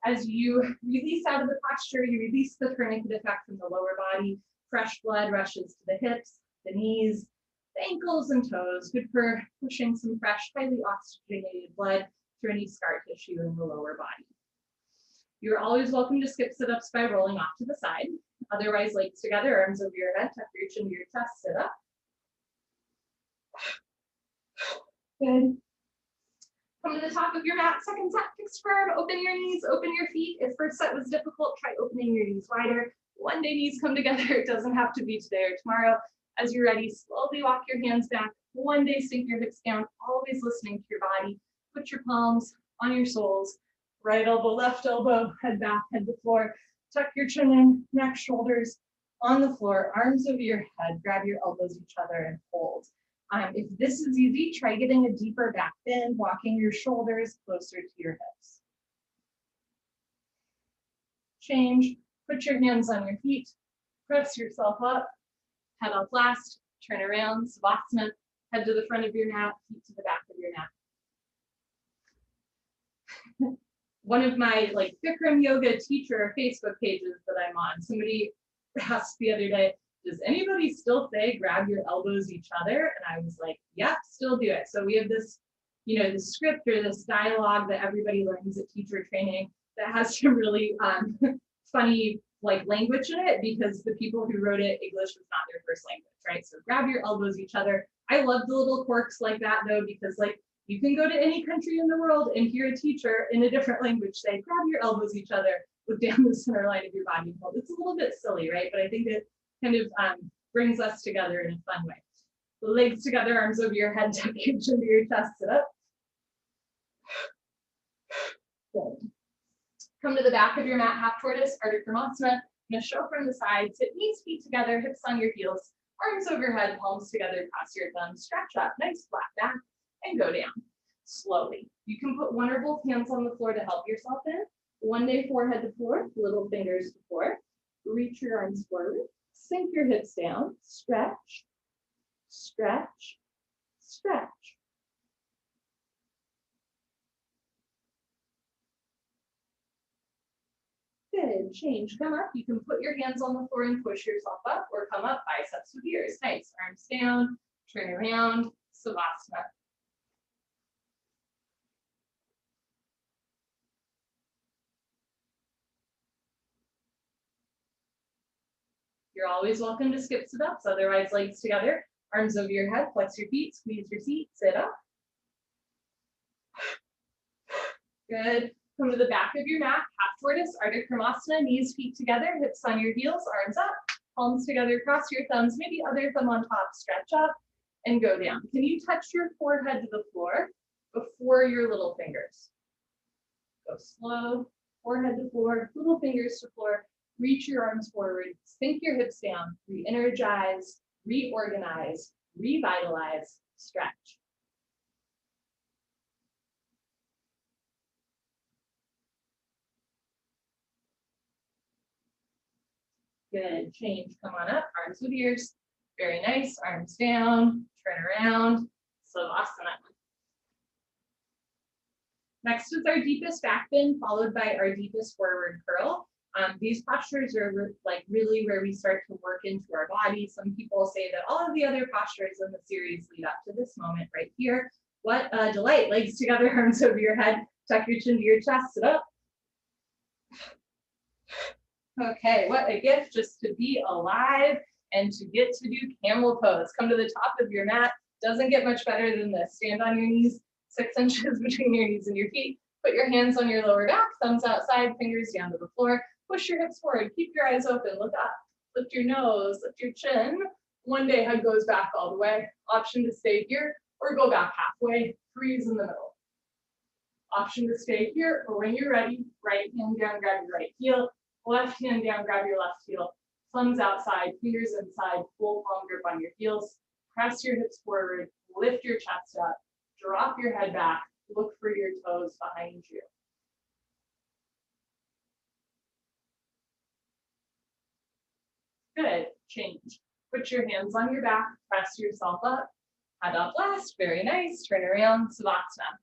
As you release out of the posture, you release the tourniquet effect from the lower body, fresh blood rushes to the hips, the knees, the ankles and toes, good for pushing some fresh, highly oxygenated blood through any scar tissue in the lower body. You're always welcome to skip sit-ups by rolling off to the side. Otherwise, legs together, arms over your head, tuck your chin to your chest, sit up. Good. Come to the top of your mat, second set, fix firm, open your knees, open your feet. If first set was difficult, try opening your knees wider. One day knees come together, it doesn't have to be today or tomorrow. As you're ready, slowly walk your hands back. One day sink your hips down, always listening to your body. Put your palms on your soles. Right elbow, left elbow, head back, head to floor. Tuck your chin in, neck, shoulders on the floor, arms over your head. Grab your elbows each other and hold. If this is easy, try getting a deeper back bend, walking your shoulders closer to your hips. Change, put your hands on your feet, press yourself up, head up last, turn around, Savasana, head to the front of your mat, feet to the back of your mat. One of my Bikram yoga teacher Facebook pages that I'm on, somebody asked the other day, does anybody still say grab your elbows each other? And I was like, yep, still do it. So we have this, this script or this dialogue that everybody learns at teacher training that has some really funny language in it because the people who wrote it, English was not their first language, right? So grab your elbows each other. I love the little quirks like that though, because like you can go to any country in the world and hear a teacher in a different language say, grab your elbows each other, look down the center line of your body. It's a little bit silly, right? But I think it kind of brings us together in a fun way. The legs together, arms over your head, tuck your chin to your chest, sit up. Good. Come to the back of your mat, half tortoise, Ardha Krimasana. I'm gonna show from the side, sit knees, feet together, hips on your heels, arms over your head, palms together, cross your thumbs, stretch up, nice flat back, and go down slowly. You can put one or both hands on the floor to help yourself in. One day, forehead to floor, little fingers to floor. Reach your arms forward, sink your hips down, stretch, stretch, stretch. Good, change, come up. You can put your hands on the floor and push yourself up, or come up, biceps with ears. Nice, arms down, turn around, Savasana. You're always welcome to skip sit-ups, otherwise legs together, arms over your head, flex your feet, squeeze your seat, sit up. Good. Come to the back of your mat, half tortoise, Ardha Krimasana, knees, feet together, hips on your heels, arms up, palms together, cross your thumbs, maybe other thumb on top, stretch up and go down. Can you touch your forehead to the floor before your little fingers? Go slow, forehead to floor, little fingers to floor, reach your arms forward, sink your hips down, re-energize, reorganize, revitalize, stretch. Good, change, come on up, arms with ears. Very nice, arms down, turn around, Savasana. Next is our deepest back bend, followed by our deepest forward curl. These postures are really where we start to work into our body. Some people say that all of the other postures in the series lead up to this moment right here. What a delight, legs together, arms over your head, tuck your chin to your chest, sit up. Okay, what a gift just to be alive and to get to do camel pose. Come to the top of your mat. Doesn't get much better than this. Stand on your knees, 6 inches between your knees and your feet. Put your hands on your lower back, thumbs outside, fingers down to the floor. Push your hips forward, keep your eyes open, look up, lift your nose, lift your chin. One day head goes back all the way. Option to stay here or go back halfway, freeze in the middle. Option to stay here, or when you're ready, right hand down, grab your right heel, left hand down, grab your left heel, thumbs outside, fingers inside, full palm grip on your heels, press your hips forward, lift your chest up, drop your head back, look for your toes behind you. Good, change. Put your hands on your back, press yourself up, head up last, very nice, turn around, Savasana.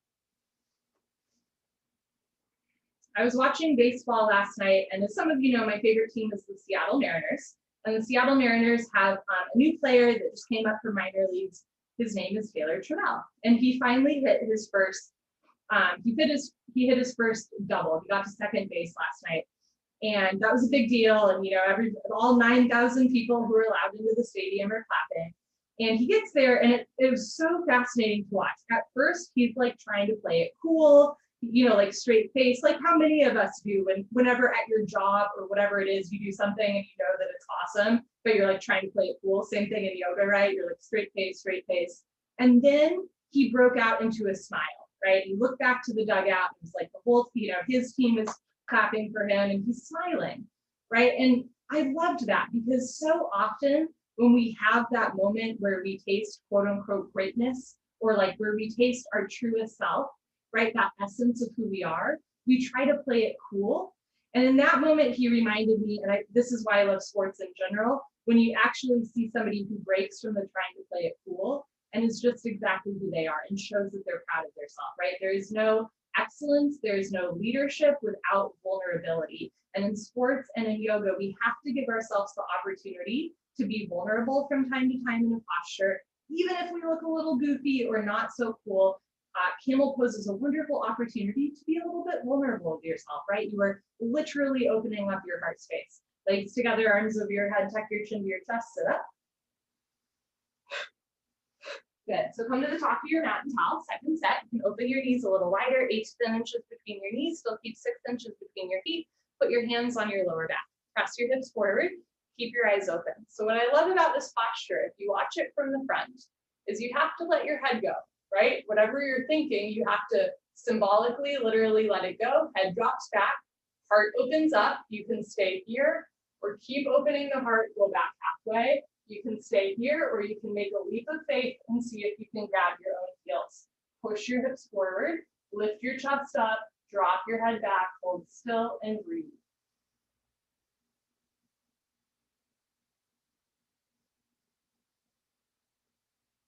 I was watching baseball last night, and as some of you know, my favorite team is the Seattle Mariners. And the Seattle Mariners have a new player that just came up from minor leagues. His name is Taylor Trammell, and he finally hit his first. He hit his first double. He got to second base last night, and that was a big deal. And you know, all 9,000 people who were allowed into the stadium are clapping. And he gets there, and it was so fascinating to watch. At first, he's like trying to play it cool, you know, like straight face, like how many of us do whenever at your job or whatever it is, you do something and you know that it's awesome, but you're like trying to play it cool. Same thing in yoga, right? You're like straight face, straight face. And then he broke out into a smile, right? He looked back to the dugout and was like the whole, you know, his team is clapping for him and he's smiling, right? And I loved that because so often when we have that moment where we taste quote unquote greatness, or like where we taste our truest self, right, that essence of who we are, we try to play it cool. And in that moment, he reminded me, and this is why I love sports in general, when you actually see somebody who breaks from the trying to play it cool and is just exactly who they are and shows that they're proud of themselves, right? There is no excellence, there is no leadership without vulnerability. And in sports and in yoga, we have to give ourselves the opportunity to be vulnerable from time to time in a posture, even if we look a little goofy or not so cool. Camel pose is a wonderful opportunity to be a little bit vulnerable with yourself, right? You are literally opening up your heart space. Legs together, arms over your head, tuck your chin to your chest, sit up. Good. So come to the top of your mat and towel. Second set. You can open your knees a little wider, 8 to 10 inches between your knees. Still keep 6 inches between your feet. Put your hands on your lower back. Press your hips forward. Keep your eyes open. So what I love about this posture, if you watch it from the front, is you have to let your head go, right? Whatever you're thinking, you have to symbolically, literally let it go. Head drops back. Heart opens up. You can stay here or keep opening the heart, go back halfway. You can stay here or you can make a leap of faith and see if you can grab your own heels. Push your hips forward, lift your chest up, drop your head back, hold still and breathe.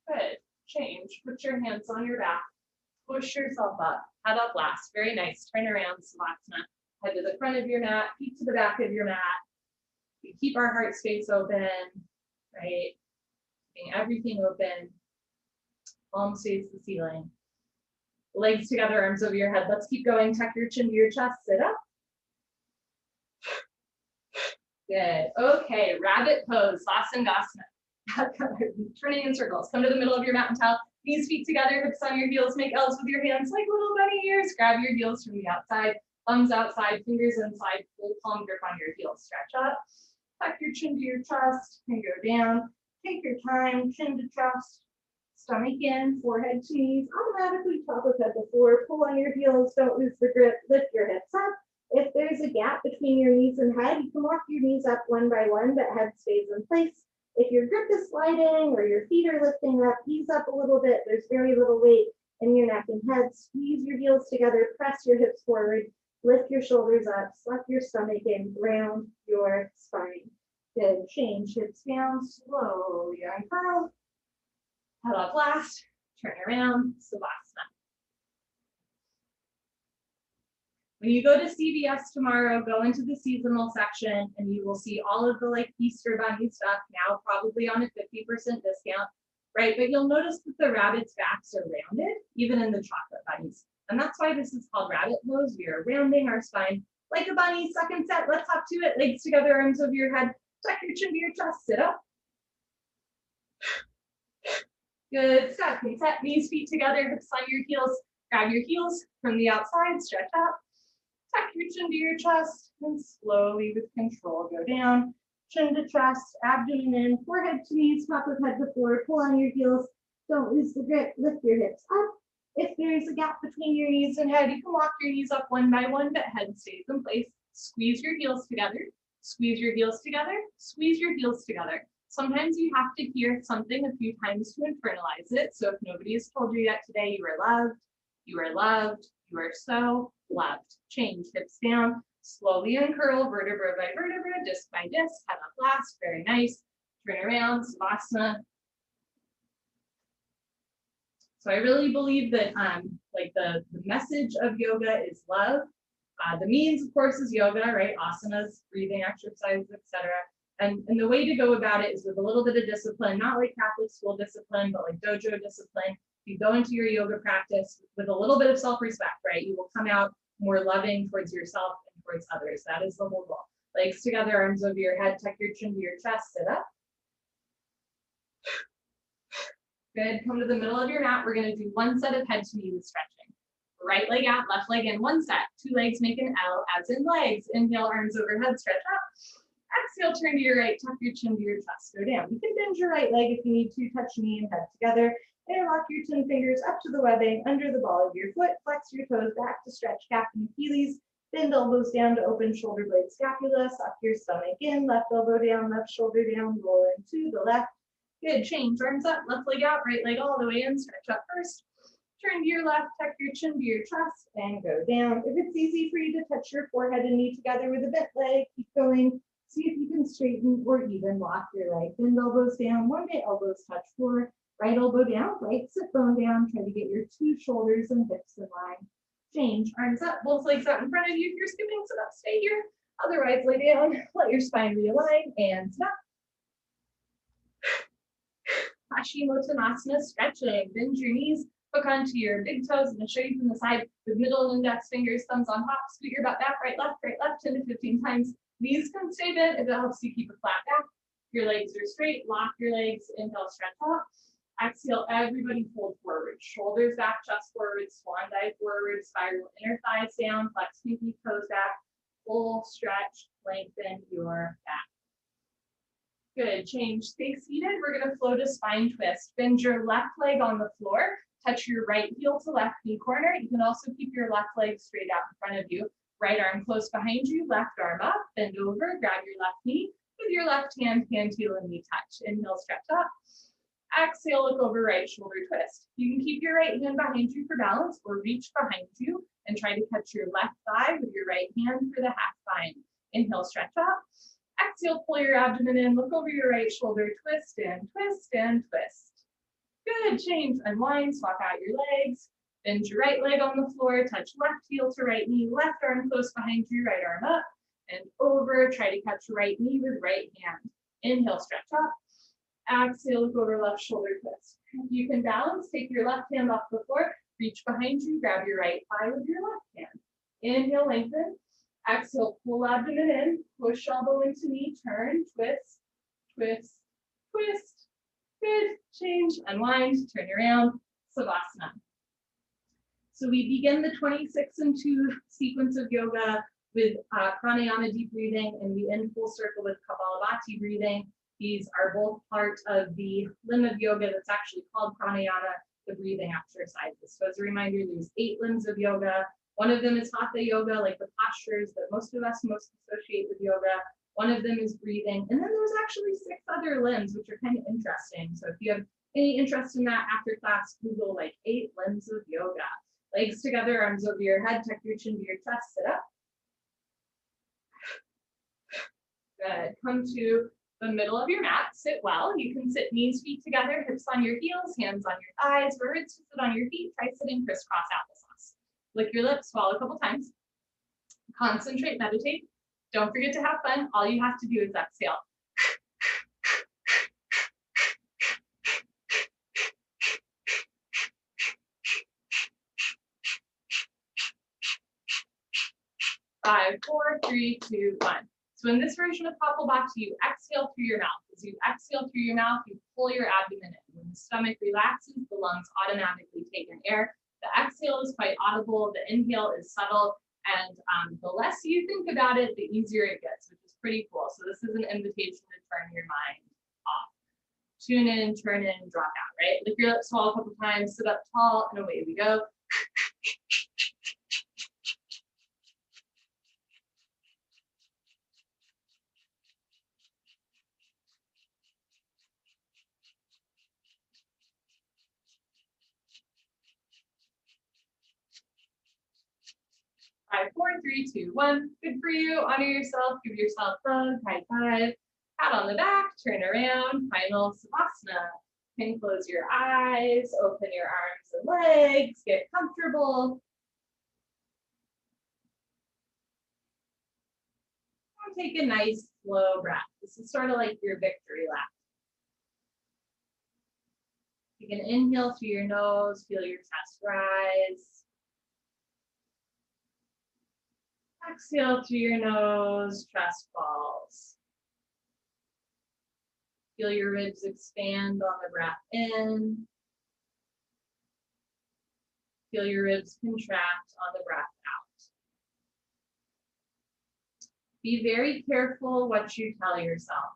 Good. Change. Put your hands on your back. Push yourself up. Head up last. Very nice. Turn around, Savasana. Head to the front of your mat, feet to the back of your mat. We keep our heart space open, right? Keeping everything open. Palms face the ceiling. Legs together, arms over your head. Let's keep going. Tuck your chin to your chest. Sit up. Good. Okay, rabbit pose, Vasangasana. Turning in circles. Come to the middle of your mat and towel. Knees, feet together, hips on your heels. Make L's with your hands like little bunny ears. Grab your heels from the outside. Thumbs outside, fingers inside. Full palm grip on your heels. Stretch up. Tuck your chin to your chest and go down. Take your time, chin to chest. Stomach in, forehead to knees. Automatically top of head to floor. Pull on your heels. Don't lose the grip. Lift your hips up. If there's a gap between your knees and head, you can walk your knees up one by one, but head stays in place. If your grip is sliding or your feet are lifting up, ease up a little bit. There's very little weight in your neck and head. Squeeze your heels together, press your hips forward, lift your shoulders up, suck your stomach in, ground your spine. Good. Change, hips down, slowly uncurl. Head up last, turn around, Savasana. When you go to CVS tomorrow, go into the seasonal section and you will see all of the like Easter bunny stuff now probably on a 50% discount, right? But you'll notice that the rabbits' backs are rounded, even in the chocolate bunnies. And that's why this is called rabbit pose. We are rounding our spine like a bunny. Second set, let's hop to it. Legs together, arms over your head. Tuck your chin to your chest, sit up. Good, second set, knees, feet together, hips on your heels. Grab your heels from the outside, stretch up. Tuck your chin to your chest and slowly with control go down. Chin to chest, abdomen in, forehead to knees, top of head to floor. Pull on your heels. Don't lose the grip. Lift your hips up. If there's a gap between your knees and head, you can walk your knees up one by one, but head stays in place. Squeeze your heels together. Squeeze your heels together. Squeeze your heels together. Sometimes you have to hear something a few times to internalize it. So if nobody has told you yet today, you are loved, you are loved, you are so loved. Change, hips down, slowly uncurl, vertebra by vertebra, disc by disc, head up last, very nice. Turn around, Savasana. So I really believe that like the message of yoga is love. The means, of course, is yoga, right? Asanas, breathing exercises, etc. And the way to go about it is with a little bit of discipline, not like Catholic school discipline, but like dojo discipline. You go into your yoga practice with a little bit of self-respect, right? You will come out more loving towards yourself and towards others. That is the whole goal. Legs together, arms over your head, tuck your chin to your chest, sit up. Good, come to the middle of your mat. We're gonna do one set of head to knee stretching. Right leg out, left leg in, one set. Two legs make an L, as in legs. Inhale, arms overhead, stretch up. Exhale, turn to your right, tuck your chin to your chest, go down. You can bend your right leg if you need to, touch knee and head together. Interlock your 10 fingers up to the webbing, under the ball of your foot, flex your toes back to stretch calf and Achilles, bend elbows down to open shoulder blade scapula, suck your stomach in, left elbow down, left shoulder down, roll into the left. Good, change, arms up, left leg out, right leg all the way in, stretch up first. Turn to your left, tuck your chin to your chest, and go down. If it's easy for you to touch your forehead and knee together with a bent leg, keep going. See if you can straighten or even lock your leg. Bend elbows down, one day elbows touch floor. Right elbow down, right sit bone down. Try to get your two shoulders and hips in line. Change, arms up, both legs out in front of you. If you're skipping, sit up, stay here. Otherwise, lay down, let your spine realign, and stop. Paschimottanasana, stretching. Bend your knees, hook onto your big toes. I'm going to show you from the side with middle and index fingers, thumbs on top. Scoot your butt back, right, left, 10 to 15 times. Knees can stay bent if it helps you keep a flat back. Your legs are straight, lock your legs, inhale, stretch up. Exhale, everybody fold forward. Shoulders back, chest forward, swan dive forward, spiral inner thighs down, flex pinky toes back, full stretch, lengthen your back. Good, change, stay seated. We're gonna float a spine twist. Bend your left leg on the floor, touch your right heel to left knee corner. You can also keep your left leg straight out in front of you. Right arm close behind you, left arm up, bend over, grab your left knee. With your left hand, heel and knee touch. Inhale, stretch up. Exhale, look over, right shoulder twist. You can keep your right hand behind you for balance or reach behind you and try to catch your left thigh with your right hand for the half bind. Inhale, stretch up. Exhale, pull your abdomen in, look over your right shoulder, twist and twist and twist. Good, change, unwind, swap out your legs. Bend your right leg on the floor, touch left heel to right knee, left arm close behind you, right arm up, and over, try to catch right knee with right hand. Inhale, stretch up. Exhale, look over, left shoulder twist. If you can balance, take your left hand off the floor, reach behind you, grab your right thigh with your left hand. Inhale, lengthen. Exhale, pull abdomen in, push elbow into knee, turn, twist, twist, twist. Good, change, unwind, turn around, Savasana. So we begin the 26 and 2 sequence of yoga with pranayama, deep breathing, and we end full circle with Kapalabhati breathing. These are both part of the limb of yoga that's actually called pranayama, the breathing exercises. So as a reminder, there's 8 limbs of yoga. One of them is hatha yoga, like the postures that most of us most associate with yoga. One of them is breathing. And then there's actually 6 other limbs, which are kind of interesting. So if you have any interest in that after class, Google like 8 limbs of yoga. Legs together, arms over your head, tuck your chin to your chest, sit up. Good, come to the middle of your mat, sit well. You can sit knees, feet together, hips on your heels, hands on your thighs, birds to sit on your feet. Try sitting crisscross applesauce. Lick your lips, swallow a couple times. Concentrate, meditate. Don't forget to have fun. All you have to do is exhale. 5, 4, 3, 2, 1. So in this version of Kapalabhati, you exhale through your mouth. As you exhale through your mouth, you pull your abdomen in. When the stomach relaxes, the lungs automatically take in air. The exhale is quite audible. The inhale is subtle. And the less you think about it, the easier it gets, which is pretty cool. So this is an invitation to turn your mind off. Tune in, turn in, drop out, right? Lift your lips, swallow a couple times, sit up tall, and away we go. 5, 4, 3, 2, 1. Good for you. Honor yourself. Give yourself a hug. High five. Pat on the back. Turn around. Final Savasana. You can close your eyes. Open your arms and legs. Get comfortable. And take a nice slow breath. This is sort of like your victory lap. You can inhale through your nose. Feel your chest rise. Exhale through your nose, chest falls. Feel your ribs expand on the breath in. Feel your ribs contract on the breath out. Be very careful what you tell yourself.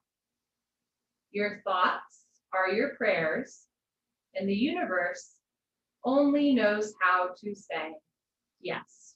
Your thoughts are your prayers, and the universe only knows how to say yes.